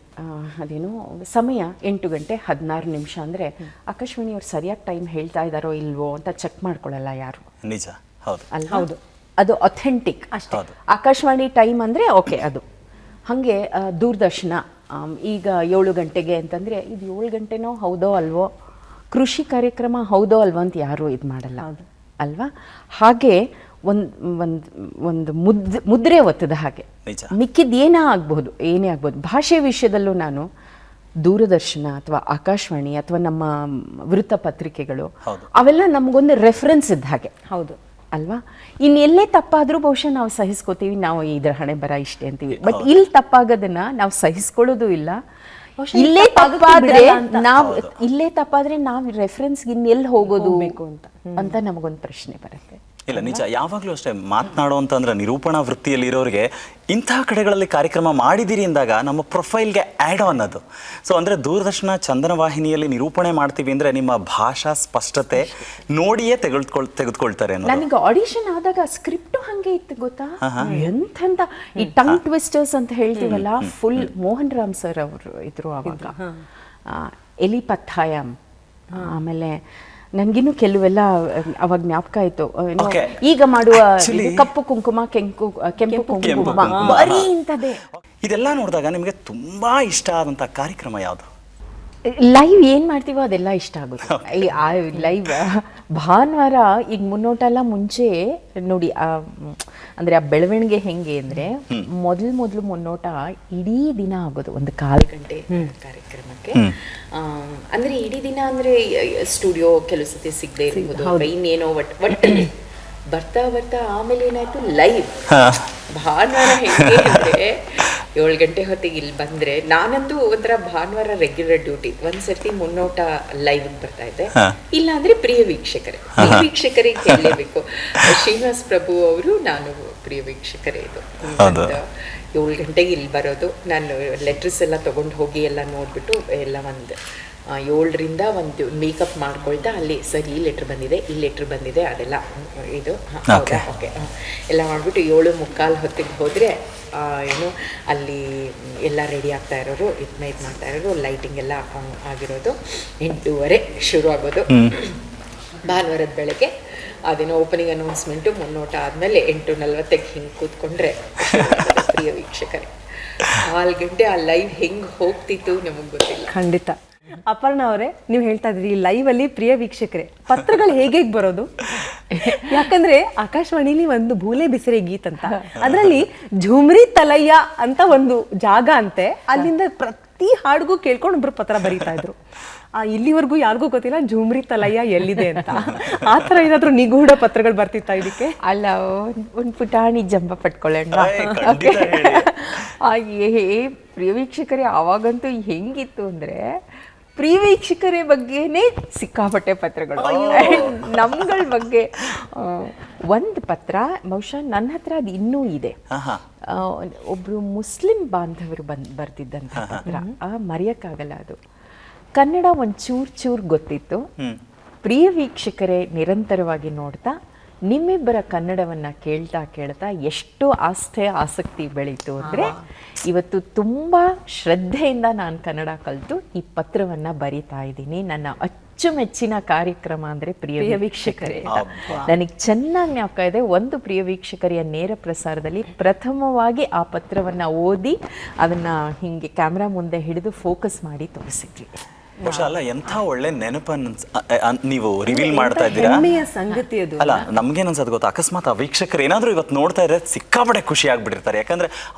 ಅದೇನೋ ಸಮಯ 8:16 ಅಂದರೆ ಆಕಾಶವಾಣಿಯವ್ರು ಸರಿಯಾಗಿ ಟೈಮ್ ಹೇಳ್ತಾ ಇದ್ದಾರೋ ಇಲ್ವೋ ಅಂತ ಚೆಕ್ ಮಾಡ್ಕೊಳ್ಳಲ್ಲ ಯಾರು. ನಿಜ, ಹೌದು ಅಲ್ಲ, ಹೌದು, ಅದು ಅಥೆಂಟಿಕ್ ಅಷ್ಟೇ. ಆಕಾಶವಾಣಿ ಟೈಮ್ ಅಂದರೆ ಓಕೆ ಅದು. ಹಾಗೆ ದೂರದರ್ಶನ ಈಗ 7 ಗಂಟೆಗೆ ಅಂತಂದರೆ ಇದು 7 ಗಂಟೆನೋ ಹೌದೋ ಅಲ್ವೋ, ಕೃಷಿ ಕಾರ್ಯಕ್ರಮ ಹೌದೋ ಅಲ್ವೋ ಅಂತ ಯಾರೂ ಇದು ಮಾಡಲ್ಲ ಅಲ್ವಾ. ಹಾಗೆ ಒಂದು ಮುದ್ರೆ ಒತ್ತದ ಹಾಗೆ ಮಿಕ್ಕಿದ್ದು ಏನೇ ಆಗ್ಬೋದು. ಭಾಷೆ ವಿಷಯದಲ್ಲೂ ನಾನು ದೂರದರ್ಶನ ಅಥವಾ ಆಕಾಶವಾಣಿ ಅಥವಾ ನಮ್ಮ ವೃತ್ತಪತ್ರಿಕೆಗಳು ಅವೆಲ್ಲ ನಮಗೊಂದು ರೆಫರೆನ್ಸ್ ಇದ್ದ ಹಾಗೆ. ಹೌದು ಅಲ್ವಾ. ಇನ್ನೆಲ್ಲೇ ತಪ್ಪಾದ್ರೂ ಬಹುಶಃ ನಾವು ಸಹಿಸ್ಕೋತೀವಿ, ನಾವು ಇದ್ರ ಹಣೆ ಬರ ಇಷ್ಟೇ ಅಂತೀವಿ. ಬಟ್ ಇಲ್ಲಿ ತಪ್ಪಾಗೋದನ್ನ ನಾವು ಸಹಿಸ್ಕೊಳ್ಳೋದು ಇಲ್ಲ. ಇಲ್ಲೇ ತಪ್ಪಾದ್ರೆ ನಾವು ರೆಫರೆನ್ಸ್ಗೆ ಇನ್ನೆಲ್ಲಿ ಹೋಗೋದು ಅಂತ ನಮಗೊಂದು ಪ್ರಶ್ನೆ ಬರುತ್ತೆ. ಇಲ್ಲ ನಿಜ, ಯಾವಾಗಲೂ ಅಷ್ಟೇ ಮಾತನಾಡುವಂತಂದ್ರೆ ನಿರೂಪಣಾ ವೃತ್ತಿಯಲ್ಲಿ ಇರೋರಿಗೆ ಇಂತಹ ಕಡೆಗಳಲ್ಲಿ ಕಾರ್ಯಕ್ರಮ ಮಾಡಿದಿರಿ ಅಂದಾಗ ನಮ್ಮ ಪ್ರೊಫೈಲ್ಗೆ ಆ್ಯಡ್ ಆನ್ ಅದು. ಸೊ ಅಂದರೆ ದೂರದರ್ಶನ ಚಂದನ ವಾಹಿನಿಯಲ್ಲಿ ನಿರೂಪಣೆ ಮಾಡ್ತೀವಿ ಅಂದರೆ ನಿಮ್ಮ ಭಾಷಾ ಸ್ಪಷ್ಟತೆ ನೋಡಿಯೇ ತೆಗೆದುಕೊಳ್ತಾರೆ ಅನ್ನೋದು. ನನಗೆ ಆಡಿಷನ್ ಆದಾಗ ಸ್ಕ್ರಿಪ್ಟು ಹಂಗೆ ಇತ್ತು ಗೊತ್ತಾ, ಎಂಥ ಈ ಟಂಗ್ ಟ್ವಿಸ್ಟರ್ಸ್ ಅಂತ ಹೇಳ್ತೀವಲ್ಲ, ಫುಲ್ ಮೋಹನ್ ರಾಮ್ ಸರ್ ಅವರು ಇದ್ರು ಆವಾಗ. ಎಲಿ ಪಥಾಯಂ, ಆಮೇಲೆ ನನಗಿನ್ನೂ ಕೆಲವೆಲ್ಲ ಅವಾಗ ಜ್ಞಾಪಕ ಆಯ್ತು. ಈಗ ಮಾಡುವ ಕಪ್ಪು ಕುಂಕುಮ, ಕೆಂಪು ಕುಂಕುಮ, ಬರೀ ಇಂಥದ್ದೇ. ಇದೆಲ್ಲ ನೋಡಿದಾಗ ನಿಮಗೆ ತುಂಬಾ ಇಷ್ಟ ಆದಂತ ಕಾರ್ಯಕ್ರಮ ಯಾವುದು? ಲೈವ್ ಏನು ಮಾಡ್ತೀವೋ ಅದೆಲ್ಲ ಇಷ್ಟ ಆಗುತ್ತೆ. ಆ ಲೈವ್ ಭಾನುವಾರ ಈಗ ಮುನ್ನೋಟ ಎಲ್ಲ ಮುಂಚೆ ನೋಡಿ, ಅಂದರೆ ಆ ಬೆಳವಣಿಗೆ ಹೆಂಗೆ ಅಂದರೆ ಮೊದಲು ಮುನ್ನೋಟ ಇಡೀ ದಿನ ಆಗೋದು, ಒಂದು 1/4 ಗಂಟೆ ಕಾರ್ಯಕ್ರಮಕ್ಕೆ. ಅಂದರೆ ಇಡೀ ದಿನ ಅಂದರೆ ಸ್ಟುಡಿಯೋ ಕೆಲವು ಸತಿ ಸಿಗದೆ ಇರ್ಬೋದು, ಇನ್ನೇನೋ ಒಟ್ಟಲ್ಲಿ ಬರ್ತಾ ಆಮೇಲೆ ಏನಾಯ್ತು, ಲೈವ್ ಭಾನುವಾರ ಹೆಂಗೆ ಅಂದರೆ 7 ಗಂಟೆ ಹೊತ್ತಿಗೆ ಇಲ್ಲಿ ಬಂದರೆ, ನಾನಂತೂ ಒಂಥರ ಭಾನುವಾರ ರೆಗ್ಯುಲರ್ ಡ್ಯೂಟಿ. ಒಂದ್ಸರ್ತಿ ಮುನ್ನೋಟ ಲೈವ್ ಬರ್ತಾ ಇದ್ದೆ, ಇಲ್ಲ ಅಂದರೆ ಪ್ರಿಯ ವೀಕ್ಷಕರಿಗೆ ಕೇಳಲೇಬೇಕು. ಶ್ರೀನಿವಾಸ್ ಪ್ರಭು ಅವರು, ನಾನು ಪ್ರಿಯ ವೀಕ್ಷಕರೇ. ಇದು 7 ಗಂಟೆಗೆ ಇಲ್ಲಿ ಬರೋದು, ನಾನು ಲೆಟರ್ಸ್ ಎಲ್ಲ ತೊಗೊಂಡು ಹೋಗಿ ಎಲ್ಲ ನೋಡಿಬಿಟ್ಟು ಎಲ್ಲ ಒಂದು 7ರಿಂದ ಒಂದು ಮೇಕಪ್ ಮಾಡ್ಕೊಳ್ತಾ ಅಲ್ಲಿ ಸರ್ ಈ ಲೆಟ್ರ್ ಬಂದಿದೆ ಅದೆಲ್ಲ ಇದು ಓಕೆ ಎಲ್ಲ ಮಾಡಿಬಿಟ್ಟು 7:45 ಹೊತ್ತಿಗೆ ಹೋದರೆ ಏನು ಅಲ್ಲಿ ಎಲ್ಲ ರೆಡಿ ಆಗ್ತಾ ಇರೋರು, ಇದು ಮಾಡ್ತಾ ಇರೋರು, ಲೈಟಿಂಗ್ ಎಲ್ಲ ಆಗಿರೋದು. 8:30 ಶುರು ಆಗೋದು ಭಾನುವಾರದ ಬೆಳಗ್ಗೆ. ಅದೇನೋ ಓಪನಿಂಗ್ ಅನೌನ್ಸ್ಮೆಂಟು ಮುನ್ನೋಟ ಆದಮೇಲೆ 8:40 ಹಿಂಗೆ ಕೂತ್ಕೊಂಡ್ರೆ ಪ್ರಿಯ ವೀಕ್ಷಕರೇ 4 ಗಂಟೆ ಆ ಲೈವ್ ಹೆಂಗೆ ಹೋಗ್ತಿತ್ತು ನಮಗೆ ಗೊತ್ತಿಲ್ಲ. ಖಂಡಿತ. ಅಪರ್ಣ ಅವರೇ, ನೀವು ಹೇಳ್ತಾ ಇದ್ರಿ ಈ ಲೈವ್ ಅಲ್ಲಿ ಪ್ರಿಯ ವೀಕ್ಷಕರೇ ಪತ್ರಗಳು ಹೇಗೆ ಬರೋದು? ಯಾಕಂದ್ರೆ ಆಕಾಶವಾಣಿಲಿ ಒಂದು ಭೂಲೆ ಬಿಸಿರೆ ಗೀತ್ ಅಂತ, ಅದರಲ್ಲಿ ಝುಮ್ರಿ ತಲಯ್ಯ ಅಂತ ಒಂದು ಜಾಗ ಅಂತೆ, ಅಲ್ಲಿಂದ ಪ್ರತಿ ಹಾಡಿಗೂ ಕೇಳ್ಕೊಂಡು ಒಬ್ರು ಪತ್ರ ಬರೀತಾ ಇದ್ರು. ಇಲ್ಲಿವರೆಗೂ ಯಾರಿಗೂ ಗೊತ್ತಿಲ್ಲ ಝುಮ್ರಿ ತಲಯ್ಯ ಎಲ್ಲಿದೆ ಅಂತ. ಆ ಥರ ಏನಾದರೂ ನಿಗೂಢ ಪತ್ರಗಳು ಬರ್ತಿತ್ತಾ ಇದಕ್ಕೆ? ಅಲ್ಲ, ಒಂದು ಪುಟಾಣಿ ಜಂಬ ಪಟ್ಕೊಳ್ಳೋಣ. ಪ್ರಿಯ ವೀಕ್ಷಕರೇ ಆವಾಗಂತೂ ಹೆಂಗಿತ್ತು ಅಂದರೆ, ಪ್ರಿಯ ವೀಕ್ಷಕರೇ ಬಗ್ಗೆನೇ ಸಿಕ್ಕಾಪಟ್ಟೆ ಪತ್ರಗಳು. ನಮ್ಗಳ ಬಗ್ಗೆ ಒಂದು ಪತ್ರ ಬಹುಶಃ ನನ್ನ ಹತ್ರ ಅದು ಇನ್ನೂ ಇದೆ. ಒಬ್ರು ಮುಸ್ಲಿಂ ಬಾಂಧವರು ಬರ್ತಿದ್ದಂಥ ಪತ್ರ, ಮರೆಯೋಕ್ಕಾಗಲ್ಲ ಅದು. ಕನ್ನಡ ಒಂದು ಚೂರು ಗೊತ್ತಿತ್ತು. ಪ್ರಿಯ ವೀಕ್ಷಕರೇ ನಿರಂತರವಾಗಿ ನೋಡ್ತಾ ನಿಮ್ಮಿಬ್ಬರ ಕನ್ನಡವನ್ನು ಕೇಳ್ತಾ ಎಷ್ಟು ಆಸಕ್ತಿ ಬೆಳೀತು ಅಂದರೆ, ಇವತ್ತು ತುಂಬ ಶ್ರದ್ಧೆಯಿಂದ ನಾನು ಕನ್ನಡ ಕಲಿತು ಈ ಪತ್ರವನ್ನು ಬರಿತಾ ಇದ್ದೀನಿ. ನನ್ನ ಅಚ್ಚುಮೆಚ್ಚಿನ ಕಾರ್ಯಕ್ರಮ ಅಂದರೆ ಪ್ರಿಯ ವೀಕ್ಷಕರೇ. ನನಗೆ ಚೆನ್ನಾಗಿ ಜ್ಞಾಪಕ ಇದೆ, ಒಂದು ಪ್ರಿಯ ವೀಕ್ಷಕರಿಯ ನೇರ ಪ್ರಸಾರದಲ್ಲಿ ಪ್ರಥಮವಾಗಿ ಆ ಪತ್ರವನ್ನು ಓದಿ ಅದನ್ನು ಹೀಗೆ ಕ್ಯಾಮ್ರಾ ಮುಂದೆ ಹಿಡಿದು ಫೋಕಸ್ ಮಾಡಿ ತೋರಿಸಿದ್ವಿ. ಅಲ್ಲ, ಎಂಥ ಒಳ್ಳೆ ನೆನಪನ್ನು ನೀವು ರಿವೀಲ್ ಮಾಡ್ತಾ ಇದ್ದೀರಾ. ಸಂಗತಿ ಅದು. ಅಲ್ಲ, ನಮ್ಗೇನ್ ಅನ್ಸೋದು ಗೊತ್ತಾ, ಅಕಸ್ಮಾತ್ ಆ ವೀಕ್ಷಕರು ಏನಾದರೂ ಇವತ್ತು ನೋಡ್ತಾ ಇದ್ರೆ ಸಿಕ್ಕಾಪಡೆ ಖುಷಿ ಆಗ್ಬಿಟ್ಟಿರ್ತಾರೆ. ಯಾಕಂದ್ರೆ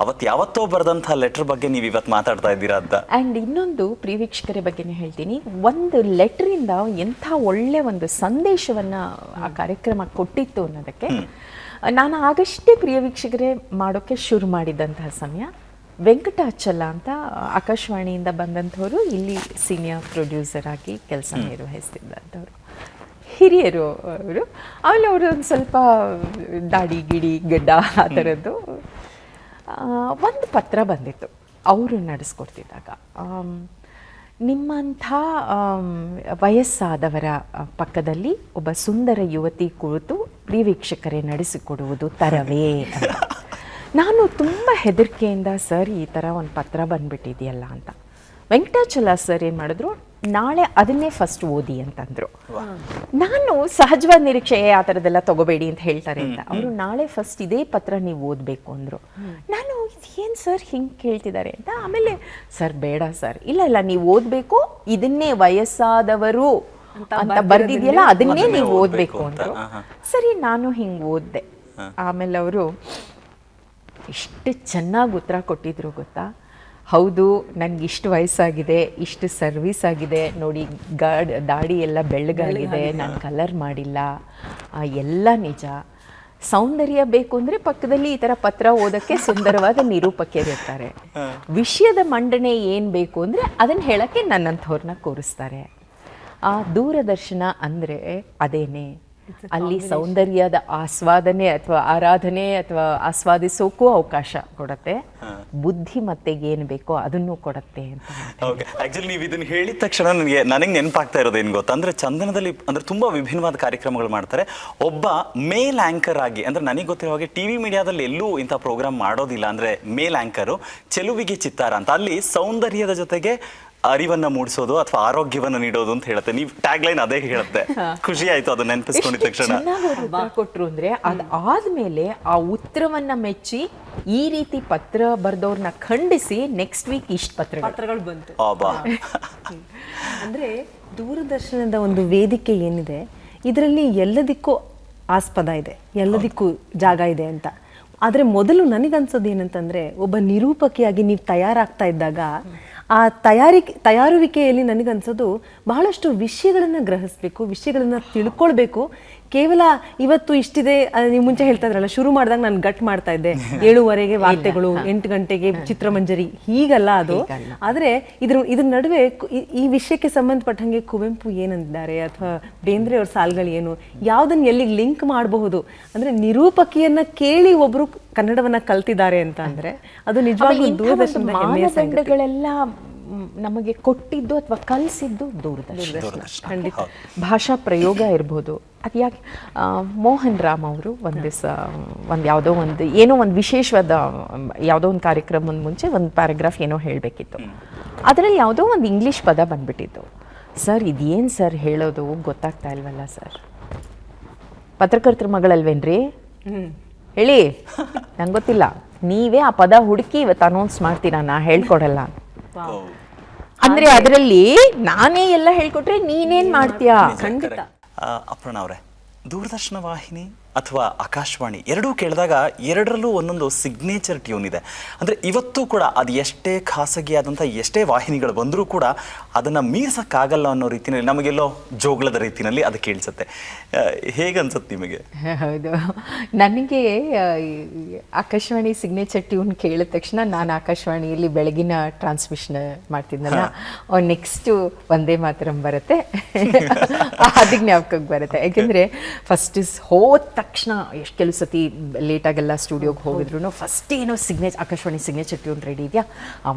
ಯಾವತ್ತೋ ಬರೆದಂತಹ ಲೆಟರ್ ಬಗ್ಗೆ ನೀವು ಇವತ್ತು ಮಾತಾಡ್ತಾ ಇದ್ದೀರಾ ಅಂತ. ಆ್ಯಂಡ್ ಇನ್ನೊಂದು ಪ್ರಿಯ ವೀಕ್ಷಕರ ಬಗ್ಗೆನೇ ಹೇಳ್ತೀನಿ, ಒಂದು ಲೆಟ್ರಿಂದ ಎಂಥ ಒಳ್ಳೆ ಒಂದು ಸಂದೇಶವನ್ನು ಆ ಕಾರ್ಯಕ್ರಮ ಕೊಟ್ಟಿತ್ತು ಅನ್ನೋದಕ್ಕೆ. ನಾನು ಆಗಷ್ಟೇ ಪ್ರಿಯ ವೀಕ್ಷಕರೇ ಮಾಡೋಕ್ಕೆ ಶುರು ಮಾಡಿದ್ದಂತಹ ಸಮಯ. ವೆಂಕಟಾಚಲ ಅಂತ ಆಕಾಶವಾಣಿಯಿಂದ ಬಂದಂಥವರು, ಇಲ್ಲಿ ಸೀನಿಯರ್ ಪ್ರೊಡ್ಯೂಸರ್ ಆಗಿ ಕೆಲಸ ನಿರ್ವಹಿಸ್ತಿದ್ದಂಥವ್ರು, ಹಿರಿಯರು ಅವರು. ಆಮೇಲೆ ಅವರು ಒಂದು ಸ್ವಲ್ಪ ದಾಡಿ ಗಿಡಿ ಗಡ್ಡ ಆ ಥರದ್ದು. ಒಂದು ಪತ್ರ ಬಂದಿತ್ತು ಅವರು ನಡೆಸ್ಕೊಡ್ತಿದ್ದಾಗ, ನಿಮ್ಮಂಥ ವಯಸ್ಸಾದವರ ಪಕ್ಕದಲ್ಲಿ ಒಬ್ಬ ಸುಂದರ ಯುವತಿ ಕುಳಿತು ಪ್ರಿಯ ವೀಕ್ಷಕರೇ ನಡೆಸಿಕೊಡುವುದು ತರವೇ ಅಂತ. ನಾನು ತುಂಬ ಹೆದರಿಕೆಯಿಂದ, ಸರ್ ಈ ಥರ ಒಂದು ಪತ್ರ ಬಂದುಬಿಟ್ಟಿದೆಯಲ್ಲ ಅಂತ. ವೆಂಕಟಾಚಲ ಸರ್ ಏನು ಮಾಡಿದ್ರು, ನಾಳೆ ಅದನ್ನೇ ಫಸ್ಟ್ ಓದಿ ಅಂತಂದರು. ನಾನು ಸಹಜವಾದ ನಿರೀಕ್ಷೆ ಆ ಥರದ್ದೆಲ್ಲ ತೊಗೋಬೇಡಿ ಅಂತ ಹೇಳ್ತಾರೆ ಅಂತ. ಅವರು ನಾಳೆ ಫಸ್ಟ್ ಇದೇ ಪತ್ರ ನೀವು ಓದಬೇಕು ಅಂದರು. ನಾನು ಏನು ಸರ್ ಹಿಂಗೆ ಕೇಳ್ತಿದ್ದಾರೆ ಅಂತ. ಆಮೇಲೆ ಸರ್ ಬೇಡ ಸರ್, ಇಲ್ಲ ನೀವು ಓದಬೇಕು, ಇದನ್ನೇ ವಯಸ್ಸಾದವರು ಅಂತ ಬರ್ದಿದೆಯಲ್ಲ ಅದನ್ನೇ ನೀವು ಓದಬೇಕು ಅಂದರು. ಸರಿ, ನಾನು ಹಿಂಗೆ ಓದಿದೆ. ಆಮೇಲೆ ಅವರು ಎಷ್ಟು ಚೆನ್ನಾಗಿ ಉತ್ತರ ಕೊಟ್ಟಿದ್ರು ಗೊತ್ತಾ. ಹೌದು, ನನಗಿಷ್ಟು ವಯಸ್ಸಾಗಿದೆ, ಇಷ್ಟು ಸರ್ವಿಸ್ ಆಗಿದೆ ನೋಡಿ, ದಾಡಿ ಎಲ್ಲ ಬೆಳ್ಳಗಾಗಿದೆ, ನಾನು ಕಲರ್ ಮಾಡಿಲ್ಲ, ಎಲ್ಲ ನಿಜ. ಸೌಂದರ್ಯ ಬೇಕು ಅಂದರೆ ಪಕ್ಕದಲ್ಲಿ ಈ ಥರ ಪತ್ರ ಓದೋಕ್ಕೆ ಸುಂದರವಾದ ನಿರೂಪಕರಿರ್ತಾರೆ. ವಿಷಯದ ಮಂಡನೆ ಏನು ಬೇಕು ಅಂದರೆ ಅದನ್ನು ಹೇಳೋಕ್ಕೆ ನನ್ನಂಥವ್ರನ್ನ ಕೂರಿಸ್ತಾರೆ. ಆ ದೂರದರ್ಶನ ಅಂದರೆ ಅದೇನೇ. ಅಲ್ಲಿ ಸೌಂದರ್ಯದ ಆಸ್ವಾದನೆ ಅಥವಾ ಆರಾಧನೆ ಅಥವಾ ಆಸ್ವಾದಿಸೋಕ್ಕೂ ಅವಕಾಶ ಕೊಡತ್ತೆ, ಬುದ್ಧಿಮತ್ತೆಗೆ ಏನು ಬೇಕೋ ಅದನ್ನು ಕೊಡತ್ತೆ ಅಂತ. ಓಕೆ, ಆಕ್ಚುಲಿ ನೀವು ಇದನ್ನ ಹೇಳಿದ ತಕ್ಷಣ ನನಗೆ ನೆನಪಾಗ್ತಾ ಇರೋದು ಏನು ಗೊತ್ತಾ ಅಂದ್ರೆ, ಚಂದನದಲ್ಲಿ ಅಂದ್ರೆ ತುಂಬಾ ವಿಭಿನ್ನವಾದ ಕಾರ್ಯಕ್ರಮಗಳು ಮಾಡ್ತಾರೆ. ಒಬ್ಬ ಮೇಲ್ ಆಂಕರ್ ಆಗಿ, ಅಂದ್ರೆ ನನಗೆ ಗೊತ್ತಿರೋ ಹಾಗೆ ಟಿವಿ ಮೀಡಿಯಾದಲ್ಲಿ ಎಲ್ಲೂ ಇಂಥ ಪ್ರೋಗ್ರಾಮ್ ಮಾಡೋದಿಲ್ಲ. ಅಂದ್ರೆ ಮೇಲ್ ಆಂಕರು ಚೆಲುವಿಗೆ ಚಿತ್ತಾರ ಅಂತ, ಅಲ್ಲಿ ಸೌಂದರ್ಯದ ಜೊತೆಗೆ ಅರಿವನ್ನ ಮೂಡಿಸೋದು ಅಥವಾ ಆರೋಗ್ಯವನ್ನ ನೀಡೋದು ಅಂತ ಹೇಳುತ್ತೆ. ನೀವು ಟ್ಯಾಗ್ ಲೈನ್ ಅದೇ ಹೇಳುತ್ತೆ. ಖುಷಿ ಆಯ್ತು ಅದು ನೆನಪಿಸ್ಕೊಂಡಿದ ತಕ್ಷಣ. ಕೊಟ್ರು ಅಂದ್ರೆ ಅದಾದ್ಮೇಲೆ ಆ ಉತ್ತರವನ್ನ ಮೆಚ್ಚಿ ಈ ರೀತಿ ಪತ್ರ ಬರ್ದವ್ರನ್ನ ಖಂಡಿಸಿ ನೆಕ್ಸ್ಟ್ ವೀಕ್ ಇಷ್ಟ ಪತ್ರಗಳು ಬಂತು. ಅಬ್ಬಾ. ಅಂದ್ರೆ ದೂರದರ್ಶನದ ಒಂದು ವೇದಿಕೆ ಏನಿದೆ, ಇದರಲ್ಲಿ ಎಲ್ಲದಕ್ಕೂ ಆಸ್ಪದ ಇದೆ, ಎಲ್ಲದಕ್ಕೂ ಜಾಗ ಇದೆ ಅಂತ. ಆದರೆ ಮೊದಲು ನನಗನ್ಸೋದು ಏನಂತಂದ್ರೆ, ಒಬ್ಬ ನಿರೂಪಕಿಯಾಗಿ ನೀವು ತಯಾರಾಗ್ತಾ ಇದ್ದಾಗ ಆ ತಯಾರುವಿಕೆಯಲ್ಲಿ ನನಗನ್ಸೋದು ಬಹಳಷ್ಟು ವಿಷಯಗಳನ್ನು ಗ್ರಹಿಸ್ಬೇಕು, ವಿಷಯಗಳನ್ನು ತಿಳ್ಕೊಳ್ಬೇಕು. ಕೇವಲ ಇವತ್ತು ಇಷ್ಟಿದೆ, ನೀವು ಮುಂಚೆ ಹೇಳ್ತಾ ಇದ್ರಲ್ಲ, ಶುರು ಮಾಡಿದಾಗ ನಾನು ಗಟ್ ಮಾಡ್ತಾ ಇದ್ದೆ 7:15 ವಾರ್ತೆಗಳು, 8 ಗಂಟೆಗೆ ಚಿತ್ರಮಂಜರಿ, ಹೀಗಲ್ಲ ಅದು. ಆದರೆ ಇದ್ರ ನಡುವೆ ಈ ವಿಷಯಕ್ಕೆ ಸಂಬಂಧಪಟ್ಟಂಗೆ ಕುವೆಂಪು ಏನಂದಿದ್ದಾರೆ ಅಥವಾ ಬೇಂದ್ರೆ ಅವ್ರ ಸಾಲ್ಗಳು ಏನು, ಯಾವುದನ್ನು ಎಲ್ಲಿಗೆ ಲಿಂಕ್ ಮಾಡಬಹುದು. ಅಂದ್ರೆ ನಿರೂಪಕಿಯನ್ನ ಕೇಳಿ ಒಬ್ರು ಕನ್ನಡವನ್ನ ಕಲ್ತಿದ್ದಾರೆ ಅಂತ ಅಂದ್ರೆ ಅದು ನಿಜವಾಗ್ಲೂ ದೂರದರ್ಶನದ ಹೆಮ್ಮೆಯ ಸಂಗತಿಗಳೆಲ್ಲ ನಮಗೆ ಕೊಟ್ಟಿದ್ದು ಅಥವಾ ಕಲಿಸಿದ್ದು ದೂರದರ್ಶನ. ಖಂಡಿತ ಭಾಷಾ ಪ್ರಯೋಗ ಇರ್ಬೋದು. ಅದು ಯಾಕೆ ಮೋಹನ್ ರಾಮ್ ಅವರು ಒಂದು ದಿವಸ ಯಾವುದೋ ಒಂದು ವಿಶೇಷವಾದ ಯಾವುದೋ ಒಂದು ಕಾರ್ಯಕ್ರಮದ ಮುಂಚೆ ಒಂದು ಪ್ಯಾರಾಗ್ರಾಫ್ ಏನೋ ಹೇಳಬೇಕಿತ್ತು. ಅದರಲ್ಲಿ ಯಾವುದೋ ಒಂದು ಇಂಗ್ಲೀಷ್ ಪದ ಬಂದ್ಬಿಟ್ಟಿತ್ತು. ಸರ್ ಇದೇನು ಸರ್ ಹೇಳೋದು ಗೊತ್ತಾಗ್ತಾ ಇಲ್ವಲ್ಲ ಸರ್. ಪತ್ರಕರ್ತರ ಮಗಳಲ್ವೇನ್ರಿ, ಹೇಳಿ, ನಂಗೆ ಗೊತ್ತಿಲ್ಲ, ನೀವೇ ಆ ಪದ ಹುಡುಕಿ ಇವತ್ತು ಅನೌನ್ಸ್ ಮಾಡ್ತೀರಾ, ನಾ ಹೇಳ್ಕೊಡಲ್ಲ. ಅಂದ್ರೆ ಅದರಲ್ಲಿ ನಾನೇ ಎಲ್ಲ ಹೇಳ್ಕೊಟ್ರೆ ನೀನೇನ್ ಮಾಡ್ತೀಯಾ? ಖಂಡಿತ. ಅಪರ್ಣ ಅವರೇ, ದೂರದರ್ಶನ ವಾಹಿನಿ ಅಥವಾ ಆಕಾಶವಾಣಿ ಎರಡೂ ಕೇಳಿದಾಗ ಎರಡರಲ್ಲೂ ಒಂದೊಂದು ಸಿಗ್ನೇಚರ್ ಟ್ಯೂನ್ ಇದೆ. ಅಂದರೆ ಇವತ್ತು ಕೂಡ ಅದು ಎಷ್ಟೇ ಖಾಸಗಿಯಾದಂಥ ಎಷ್ಟೇ ವಾಹಿನಿಗಳು ಬಂದರೂ ಕೂಡ ಅದನ್ನು ಮೀರ್ಸೋಕ್ಕಾಗಲ್ಲ ಅನ್ನೋ ರೀತಿಯಲ್ಲಿ, ನಮಗೆಲ್ಲೋ ಜೋಗಳದ ರೀತಿಯಲ್ಲಿ ಅದು ಕೇಳಿಸುತ್ತೆ. ಹೇಗನ್ಸುತ್ತೆ ನಿಮಗೆ? ಹೌದು, ನನಗೆ ಆಕಾಶವಾಣಿ ಸಿಗ್ನೇಚರ್ ಟ್ಯೂನ್ ಕೇಳಿದ ತಕ್ಷಣ ನಾನು ಆಕಾಶವಾಣಿಯಲ್ಲಿ ಬೆಳಗಿನ ಟ್ರಾನ್ಸ್ಮಿಷನ್ ಮಾಡ್ತಿದ್ನಲ್ಲ, ನೆಕ್ಸ್ಟು ವಂದೇ ಮಾತರಂ ಬರುತ್ತೆ. ಅದಕ್ಕೆ ಜ್ಞಾಪಕಕ್ಕೆ ಬರುತ್ತೆ. ಯಾಕೆಂದರೆ ಫಸ್ಟ್ ಹೋದ ತಕ್ಷಣ ಎಷ್ಟು ಕೆಲವು ಸತಿ ಲೇಟಾಗೆಲ್ಲ ಸ್ಟುಡಿಯೋಗೆ ಹೋಗಿದ್ರು ಫಸ್ಟ್ ಏನೋ ಆಕಾಶವಾಣಿ ಸಿಗ್ನೇಚರ್ ಟ್ಯೂನ್ ರೆಡಿ ಇದೆಯಾ,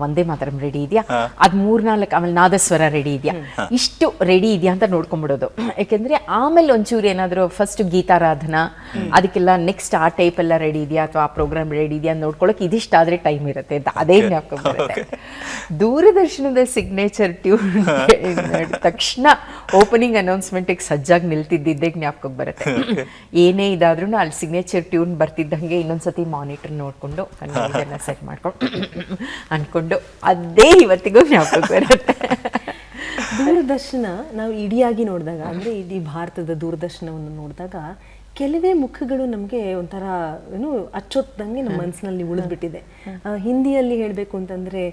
ವಂದೇ ಮಾತರಂ ರೆಡಿ ಇದೆಯಾ, ಅದು 3-4 ಆಮೇಲೆ ನಾದಸ್ವರ ರೆಡಿ ಇದೆಯಾ, ಇಷ್ಟು ರೆಡಿ ಇದೆಯಾ ಅಂತ ನೋಡ್ಕೊಂಡ್ಬಿಡೋದು. ಯಾಕೆಂದರೆ ಆಮೇಲೆ ಒಂಚೂರು ಏನಾದರೂ ಫಸ್ಟ್ ಗೀತಾರಾಧನಾ ಅದಕ್ಕೆಲ್ಲ ನೆಕ್ಸ್ಟ್ ಆ ಟೈಪ್ ಎಲ್ಲ ರೆಡಿ ಇದೆಯಾ ಅಥವಾ ಆ ಪ್ರೋಗ್ರಾಮ್ ರೆಡಿ ಇದೆಯಾ ಅಂತ ನೋಡ್ಕೊಳ್ಳೋಕೆ ಇದಿಷ್ಟಾದರೆ ಟೈಮ್ ಇರುತ್ತೆ ಅಂತ ಅದೇ ಜ್ಞಾಪಕ. ದೂರದರ್ಶನದ ಸಿಗ್ನೇಚರ್ ಟ್ಯೂನ್ ತಕ್ಷಣ ಓಪನಿಂಗ್ ಅನೌನ್ಸ್ಮೆಂಟಿಗೆ ಸಜ್ಜಾಗಿ ನಿಲ್ತಿದ್ದಿದ್ದೇ ಜ್ಞಾಪಕಕ್ಕೆ ಬರುತ್ತೆ. ಏನೇ ಇದಾದ್ರೂ ಅಲ್ಲಿ ಸಿಗ್ನೇಚರ್ ಟ್ಯೂನ್ ಬರ್ತಿದ್ದಂಗೆ ಇನ್ನೊಂದ್ಸತಿ ಮಾನಿಟರ್ ನೋಡಿಕೊಂಡು ಇದೆಲ್ಲ ಸೆಟ್ ಮಾಡ್ಕೊಂಡು ಅಂದ್ಕೊಂಡು ಅದೇ ಇವತ್ತಿಗೂ ಜ್ಞಾಪಕಕ್ಕೆ ಬರುತ್ತೆ. ದೂರದರ್ಶನ ನಾವು ಇಡಿಯಾಗಿ ನೋಡಿದಾಗ, ಅಂದರೆ ಇಡೀ ಭಾರತದ ದೂರದರ್ಶನವನ್ನು ನೋಡಿದಾಗ ಕೆಲವೇ ಮುಖಗಳು ನಮಗೆ ಒಂಥರ ಏನು ಅಚ್ಚೊತ್ತಂಗೆ ನಮ್ಮ ಮನಸ್ಸಿನಲ್ಲಿ ಉಳಿದ್ಬಿಟ್ಟಿದೆ. ಹಿಂದಿಯಲ್ಲಿ ಹೇಳಬೇಕು ಅಂತಂದ್ರೆ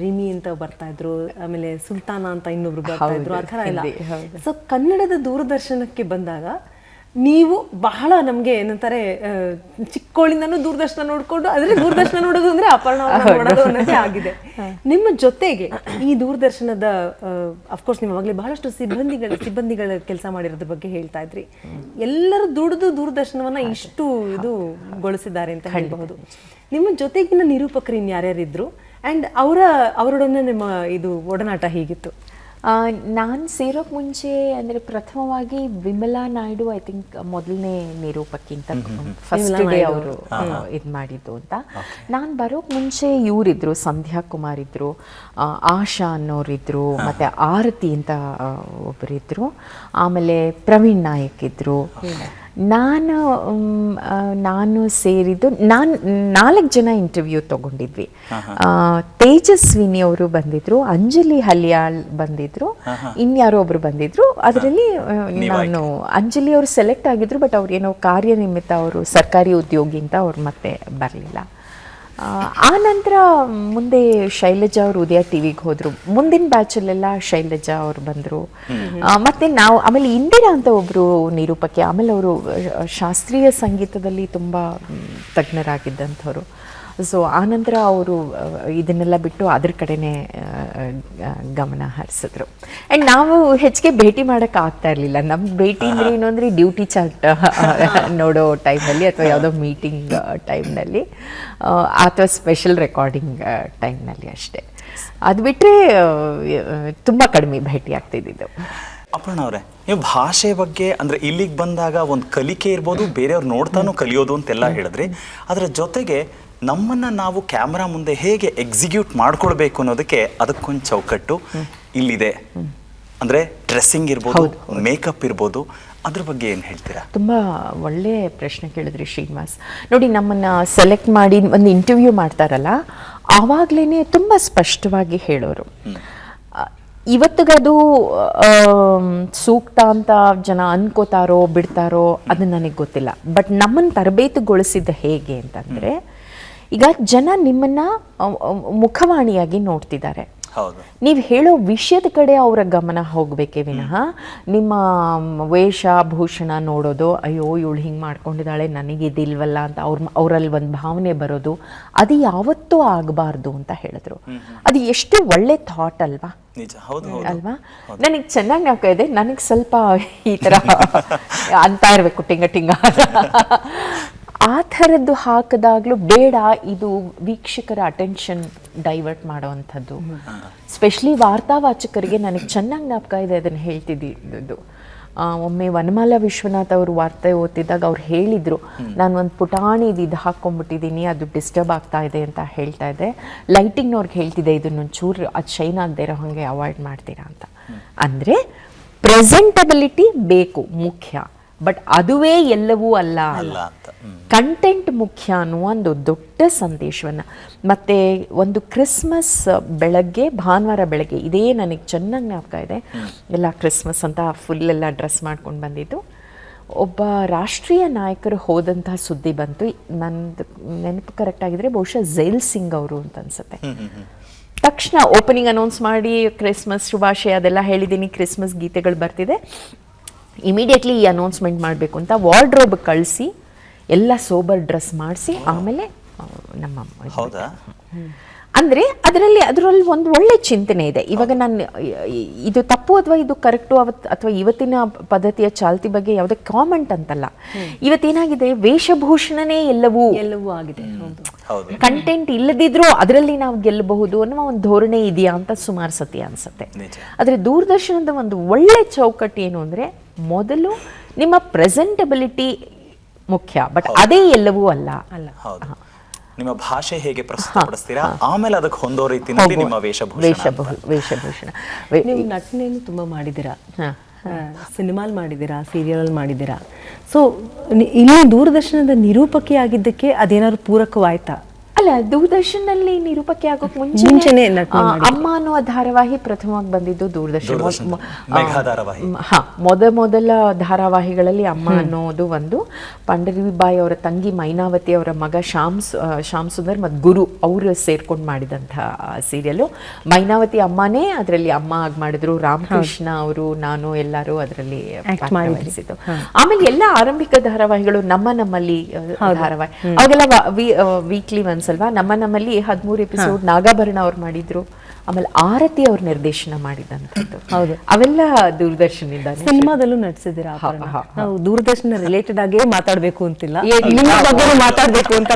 ರಿಮಿ ಅಂತ ಬರ್ತಾ ಇದ್ರು, ಆಮೇಲೆ ಸುಲ್ತಾನ ಅಂತ ಇನ್ನೊಬ್ರು ಬರ್ತಾ ಇದ್ರು, ಆ ಥರ ಎಲ್ಲ. ಸೊ ಕನ್ನಡದ ದೂರದರ್ಶನಕ್ಕೆ ಬಂದಾಗ ನೀವು ಬಹಳ ನಮಗೆ ಏನಂತಾರೆ, ಚಿಕ್ಕೋಳಿಂದನೂ ದೂರದರ್ಶನ ನೋಡ್ಕೊಂಡು, ಅದ್ರೆ ದೂರದರ್ಶನ ನೋಡೋದು ಅಂದ್ರೆ ಅಪರ್ಣ ನೋಡೋದು ಅನ್ನೋದೇ ಆಗಿದೆ. ನಿಮ್ಮ ಜೊತೆಗೆ ಈ ದೂರದರ್ಶನದ ಅಫ್ಕೋರ್ಸ್ ನಿಮ್ಮ ಅವಾಗಲೇ ಬಹಳಷ್ಟು ಸಿಬ್ಬಂದಿಗಳ ಕೆಲಸ ಮಾಡಿರೋದ್ರ ಬಗ್ಗೆ ಹೇಳ್ತಾ ಇದ್ರಿ. ಎಲ್ಲರೂ ದುಡಿದು ದೂರದರ್ಶನವನ್ನ ಇಷ್ಟು ಇದು ಗೊಳಿಸಿದ್ದಾರೆ ಅಂತ ಹೇಳಬಹುದು. ನಿಮ್ಮ ಜೊತೆಗಿನ ನಿರೂಪಕರು ಇನ್ಯಾರ್ಯಾರಿದ್ರು ಅಂಡ್ ಅವರೊಡನೆ ನಿಮ್ಮ ಇದು ಒಡನಾಟ ಹೀಗಿತ್ತು? ನಾನು ಸೇರೋಕ್ಕೆ ಮುಂಚೆ ಅಂದರೆ ಪ್ರಥಮವಾಗಿ ವಿಮಲಾ ನಾಯ್ಡು ಐ ಥಿಂಕ್ ಮೊದಲನೇ ನಿರೂಪಕಿ ಅಂತ ಫಸ್ಟ್ ಡೇ ಅವರು ಇದು ಮಾಡಿದ್ದು ಅಂತ. ನಾನು ಬರೋಕ್ಕೆ ಮುಂಚೆ ಇವರಿದ್ರು, ಸಂಧ್ಯಾ ಕುಮಾರ್ ಇದ್ದರು, ಆಶಾ ಅನ್ನೋರಿದ್ರು, ಮತ್ತು ಆರತಿ ಅಂತ ಒಬ್ಬರಿದ್ದರು, ಆಮೇಲೆ ಪ್ರವೀಣ್ ನಾಯಕ್ ಇದ್ದರು. ನಾನು ಸೇರಿದ್ದು 4 ಜನ ಇಂಟರ್ವ್ಯೂ ತಗೊಂಡಿದ್ವಿ. ತೇಜಸ್ವಿನಿ ಅವರು ಬಂದಿದ್ರು, ಅಂಜಲಿ ಹಲಿಯಾಳ್ ಬಂದಿದ್ರು, ಇನ್ಯಾರೋ ಒಬ್ರು ಬಂದಿದ್ರು. ಅದರಲ್ಲಿ ನಾನು ಅಂಜಲಿ ಅವರು ಸೆಲೆಕ್ಟ್ ಆಗಿದ್ರು, ಬಟ್ ಅವ್ರು ಏನೋ ಕಾರ್ಯನಿಮಿತ್ತ ಅವರು ಸರ್ಕಾರಿ ಉದ್ಯೋಗಿ ಅಂತ ಅವ್ರು ಮತ್ತೆ ಬರಲಿಲ್ಲ. ಆ ನಂತರ ಮುಂದೆ ಶೈಲಜಾ ಅವರು ಉದಯ ಟಿವಿಗೆ ಹೋದರು. ಮುಂದಿನ ಬ್ಯಾಚಲ್ಲೆಲ್ಲ ಶೈಲಜಾ ಅವರು ಬಂದರು. ಮತ್ತು ನಾವು ಆಮೇಲೆ ಇಂದಿರಾ ಅಂತ ಒಬ್ಬರು ನಿರೂಪಕಿ, ಆಮೇಲೆ ಅವರು ಶಾಸ್ತ್ರೀಯ ಸಂಗೀತದಲ್ಲಿ ತುಂಬ ತಜ್ಞರಾಗಿದ್ದಂಥವ್ರು. ಸೊ ಆನಂತರ ಅವರು ಇದನ್ನೆಲ್ಲ ಬಿಟ್ಟು ಅದ್ರ ಕಡೆನೇ ಗಮನ ಹರಿಸಿದ್ರು. ಆ್ಯಂಡ್ ನಾವು ಹೆಚ್ಚಿಗೆ ಭೇಟಿ ಮಾಡೋಕ್ಕೆ ಆಗ್ತಾ ಇರಲಿಲ್ಲ. ನಮ್ಮ ಭೇಟಿ ಅಂದರೆ ಏನು ಅಂದರೆ ಡ್ಯೂಟಿ ಚಾರ್ಟ್ ನೋಡೋ ಟೈಮ್ನಲ್ಲಿ ಅಥವಾ ಯಾವುದೋ ಮೀಟಿಂಗ್ ಟೈಮ್ನಲ್ಲಿ ಅಥವಾ ಸ್ಪೆಷಲ್ ರೆಕಾರ್ಡಿಂಗ್ ಟೈಮ್ನಲ್ಲಿ ಅಷ್ಟೇ. ಅದು ಬಿಟ್ಟರೆ ತುಂಬ ಕಡಿಮೆ ಭೇಟಿ ಆಗ್ತಿದ್ದಿದ್ದು. ಅಪರ್ಣ ಅವರೇ, ನೀವು ಭಾಷೆ ಬಗ್ಗೆ ಅಂದರೆ ಇಲ್ಲಿಗೆ ಬಂದಾಗ ಒಂದು ಕಲಿಕೆ ಇರ್ಬೋದು, ಬೇರೆಯವ್ರು ನೋಡ್ತಾನೂ ಕಲಿಯೋದು ಅಂತೆಲ್ಲ ಹೇಳಿದ್ರಿ. ಅದರ ಜೊತೆಗೆ ನಮ್ಮನ್ನು ನಾವು ಕ್ಯಾಮ್ರಾ ಮುಂದೆ ಹೇಗೆ ಎಕ್ಸಿಕ್ಯೂಟ್ ಮಾಡ್ಕೊಳ್ಬೇಕು ಅನ್ನೋದಕ್ಕೆ ಅದಕ್ಕೊಂದು ಚೌಕಟ್ಟು ಇಲ್ಲಿದೆ. ಅಂದರೆ ಡ್ರೆಸ್ಸಿಂಗ್ ಇರ್ಬೋದು, ಮೇಕಪ್ ಇರ್ಬೋದು, ಅದ್ರ ಬಗ್ಗೆ ಏನು ಹೇಳ್ತೀರಾ? ತುಂಬ ಒಳ್ಳೆ ಪ್ರಶ್ನೆ ಕೇಳಿದ್ರಿ ಶ್ರೀನಿವಾಸ್. ನೋಡಿ, ನಮ್ಮನ್ನು ಸೆಲೆಕ್ಟ್ ಮಾಡಿ ಒಂದು ಇಂಟರ್ವ್ಯೂ ಮಾಡ್ತಾರಲ್ಲ, ಆವಾಗಲೇ ತುಂಬ ಸ್ಪಷ್ಟವಾಗಿ ಹೇಳೋರು. ಇವತ್ತಿಗದು ಸೂಕ್ತ ಅಂತ ಜನ ಅನ್ಕೋತಾರೋ ಬಿಡ್ತಾರೋ ಅದು ನನಗೆ ಗೊತ್ತಿಲ್ಲ. ಬಟ್ ನಮ್ಮನ್ನು ತರಬೇತಿಗೊಳಿಸಿದ್ದು ಹೇಗೆ ಅಂತಂದರೆ, ಈಗ ಜನ ನಿಮ್ಮನ್ನು ಮುಖವಾಣಿಯಾಗಿ ನೋಡ್ತಿದ್ದಾರೆ. ನೀವು ಹೇಳೋ ವಿಷಯದ ಕಡೆ ಅವರ ಗಮನ ಹೋಗಬೇಕೇ ವಿನಃ ನಿಮ್ಮ ವೇಷಭೂಷಣ ನೋಡೋದು, ಅಯ್ಯೋ ಇವಳು ಹಿಂಗೆ ಮಾಡ್ಕೊಂಡಿದ್ದಾಳೆ ನನಗಿದಿಲ್ವಲ್ಲ ಅಂತ ಅವರಲ್ಲಿ ಒಂದು ಭಾವನೆ ಬರೋದು, ಅದು ಯಾವತ್ತೂ ಆಗಬಾರ್ದು ಅಂತ ಹೇಳಿದ್ರು. ಅದು ಎಷ್ಟು ಒಳ್ಳೆ ಥಾಟ್ ಅಲ್ವಾ? ಅಲ್ವಾ? ನನಗೆ ಚೆನ್ನಾಗಿ ಜ್ಞಾಪಕ ಇದೆ. ನನಗೆ ಸ್ವಲ್ಪ ಈ ಥರ ಅಂತ ಇರಬೇಕು ಟಿಂಗ ಆ ಥರದ್ದು ಹಾಕಿದಾಗಲೂ ಬೇಡ, ಇದು ವೀಕ್ಷಕರ ಅಟೆನ್ಷನ್ ಡೈವರ್ಟ್ ಮಾಡೋವಂಥದ್ದು. ಸ್ಪೆಷಲಿ ವಾರ್ತಾವಾಚಕರಿಗೆ ನನಗೆ ಚೆನ್ನಾಗಿ ಜ್ಞಾಪಕ ಇದೆ, ಅದನ್ನು ಹೇಳ್ತಿದ್ದು. ಒಮ್ಮೆ ವನಮಾಲಾ ವಿಶ್ವನಾಥ್ ಅವರು ವಾರ್ತೆ ಓದ್ತಿದ್ದಾಗ ಅವ್ರು ಹೇಳಿದರು, ನಾನು ಒಂದು ಪುಟಾಣಿ ಇದು ಹಾಕ್ಕೊಂಡ್ಬಿಟ್ಟಿದ್ದೀನಿ, ಅದು ಡಿಸ್ಟರ್ಬ್ ಆಗ್ತಾ ಇದೆ ಅಂತ ಹೇಳ್ತಾ ಇದ್ದೆ. ಲೈಟಿಂಗ್ನವ್ರಿಗೆ ಹೇಳ್ತಿದ್ದೆ, ಇದನ್ನೊಂಚೂರು ಅದು ಶೈನ್ ಆಗದೆ ಇರೋ ಹಾಗೆ ಅವಾಯ್ಡ್ ಮಾಡ್ತೀರಾ ಅಂತ. ಅಂದರೆ ಪ್ರೆಸೆಂಟಬಿಲಿಟಿ ಬೇಕು, ಮುಖ್ಯ. ಬಟ್ ಅದುವೇ ಎಲ್ಲವೂ ಅಲ್ಲ. ಕಂಟೆಂಟ್ ಮುಖ್ಯ ಅನ್ನುವ ಒಂದು ದೊಡ್ಡ ಸಂದೇಶವನ್ನು. ಮತ್ತು ಒಂದು ಕ್ರಿಸ್ಮಸ್ ಬೆಳಗ್ಗೆ, ಭಾನುವಾರ ಬೆಳಗ್ಗೆ, ಇದೇ ನನಗೆ ಚೆನ್ನಾಗಿ ಜ್ಞಾಪಕ ಇದೆ. ಎಲ್ಲ ಕ್ರಿಸ್ಮಸ್ ಅಂತ ಫುಲ್ ಎಲ್ಲ ಡ್ರೆಸ್ ಮಾಡ್ಕೊಂಡು ಬಂದಿದ್ದು. ಒಬ್ಬ ರಾಷ್ಟ್ರೀಯ ನಾಯಕರು ಹೋದಂತಹ ಸುದ್ದಿ ಬಂತು. ನಂದು ನೆನಪು ಕರೆಕ್ಟಾಗಿದ್ದರೆ ಬಹುಶಃ ಝೈಲ್ ಸಿಂಗ್ ಅವರು ಅಂತ ಅನ್ಸುತ್ತೆ. ತಕ್ಷಣ ಓಪನಿಂಗ್ ಅನೌನ್ಸ್ ಮಾಡಿ ಕ್ರಿಸ್ಮಸ್ ಶುಭಾಶಯ ಅದೆಲ್ಲ ಹೇಳಿದ್ದೀನಿ, ಕ್ರಿಸ್ಮಸ್ ಗೀತೆಗಳು ಬರ್ತಿದೆ, ಇಮಿಡಿಯೇಟ್ಲಿ ಈ ಅನೌನ್ಸ್ಮೆಂಟ್ ಮಾಡಬೇಕು ಅಂತ ವಾರ್ಡ್ರೋಬ್ ಕಳಿಸಿ ಎಲ್ಲ ಸೋಬರ್ ಡ್ರೆಸ್ ಮಾಡಿಸಿ ಆಮೇಲೆ ನಮ್ಮ ಅಂದರೆ ಅದರಲ್ಲಿ ಒಂದು ಒಳ್ಳೆ ಚಿಂತನೆ ಇದೆ. ಇವಾಗ ನಾನು ಇದು ತಪ್ಪು ಅಥವಾ ಇದು ಕರೆಕ್ಟು ಅಥವಾ ಇವತ್ತಿನ ಪದ್ಧತಿಯ ಚಾಲ್ತಿ ಬಗ್ಗೆ ಯಾವುದೇ ಕಾಮೆಂಟ್ ಅಂತಲ್ಲ. ಇವತ್ತೇನಾಗಿದೆ, ವೇಷಭೂಷಣನೇ ಎಲ್ಲವೂ ಆಗಿದೆ. ಕಂಟೆಂಟ್ ಇಲ್ಲದಿದ್ರೂ ಅದರಲ್ಲಿ ನಾವು ಗೆಲ್ಲಬಹುದು ಅನ್ನೋ ಒಂದು ಧೋರಣೆ ಇದೆಯಾ ಅಂತ ಸುಮಾರು ಸತಿ ಅನ್ಸುತ್ತೆ. ಆದರೆ ದೂರದರ್ಶನದ ಒಂದು ಒಳ್ಳೆ ಚೌಕಟ್ಟು ಏನು ಅಂದರೆ, ಮೊದಲು ನಿಮ್ಮ ಪ್ರೆಸೆಂಟಬಿಲಿಟಿ ಮುಖ್ಯ, ಬಟ್ ಅದೇ ಎಲ್ಲವೂ ಅಲ್ಲ. ನಿಮ್ಮ ಭಾಷೆ ಹೇಗೆ ಪ್ರಸ್ತುತಪಡಿಸ್ತೀರಾ, ಆಮೇಲೆ ಅದಕ್ಕೆ ಹೊಂದೋ ರೀತಿಯಲ್ಲಿ ನಿಮ್ಮ ವೇಷಭೂಷಣ. ನೀವು ನಟನೆಯನ್ನು ತುಂಬ ಮಾಡಿದ್ದೀರಾ, ಸಿನಿಮಾಲ್ ಮಾಡಿದ್ದೀರಾ, ಸೀರಿಯಲ್ ಮಾಡಿದ್ದೀರಾ. ಸೊ ಇಲ್ಲಿ ದೂರದರ್ಶನದ ನಿರೂಪಕಿ ಆಗಿದ್ದಕ್ಕೆ ಅದೇನಾದ್ರು ಪೂರಕವಾಯ್ತಾ? ಅಲ್ಲ, ದೂರದರ್ಶನಲ್ಲಿ ನಿರೂಪಕಿ ಆಗೋಕೆ ಮುಂಚೆನೇ ಅಮ್ಮ ಅನ್ನೋ ಧಾರಾವಾಹಿ ಪ್ರಥಮವಾಗಿ ಬಂದಿದ್ದು ದೂರದರ್ಶನ. ಮೊದಲ ಧಾರಾವಾಹಿಗಳಲ್ಲಿ ಅಮ್ಮ ಅನ್ನೋದು ಒಂದು. ಪಂಡರಿಬಾಯಿ ಅವರ ತಂಗಿ ಮೈನಾವತಿ ಅವರ ಮಗ ಶ್ಯಾಮ್ ಸುಂದರ್ ಮತ್ತು ಗುರು ಅವರು ಸೇರ್ಕೊಂಡು ಮಾಡಿದಂಥ ಸೀರಿಯಲು. ಮೈನಾವತಿ ಅಮ್ಮನೇ ಅದರಲ್ಲಿ ಅಮ್ಮ ಆಗಿ ಮಾಡಿದ್ರು. ರಾಮಕೃಷ್ಣ ಅವರು, ನಾನು ಎಲ್ಲರೂ ಅದರಲ್ಲಿ ಮಾಡಿಸಿದ್ದು. ಆಮೇಲೆ ಎಲ್ಲ ಆರಂಭಿಕ ಧಾರಾವಾಹಿಗಳು ನಮ್ಮಲ್ಲಿ ಧಾರಾವಾಹಿ ಅವಾಗೆಲ್ಲ ವೀಕ್ಲಿ ಒನ್ಸ್ ಅಲ್ವಾ. ನಮ್ಮಲ್ಲಿ 13 ಎಪಿಸೋಡ್ ನಾಗಾಭರಣ ಅವ್ರು ಮಾಡಿದ್ರು. ಆಮೇಲೆ ಆರತಿ ಅವ್ರ ನಿರ್ದೇಶನ ಮಾಡಿದಂಥದ್ದು. ಹೌದು, ಅವೆಲ್ಲ ದೂರದರ್ಶನದಿಂದ. ಸಿನಿಮಾದಲ್ಲೂ ನಟಿಸಿದ್ದೀರಾ? ನಾವು ದೂರದರ್ಶನ ರಿಲೇಟೆಡ್ ಆಗೇ ಮಾತಾಡ್ಬೇಕು ಅಂತಿಲ್ಲ, ಮಾತಾಡ್ಬೇಕು ಅಂತ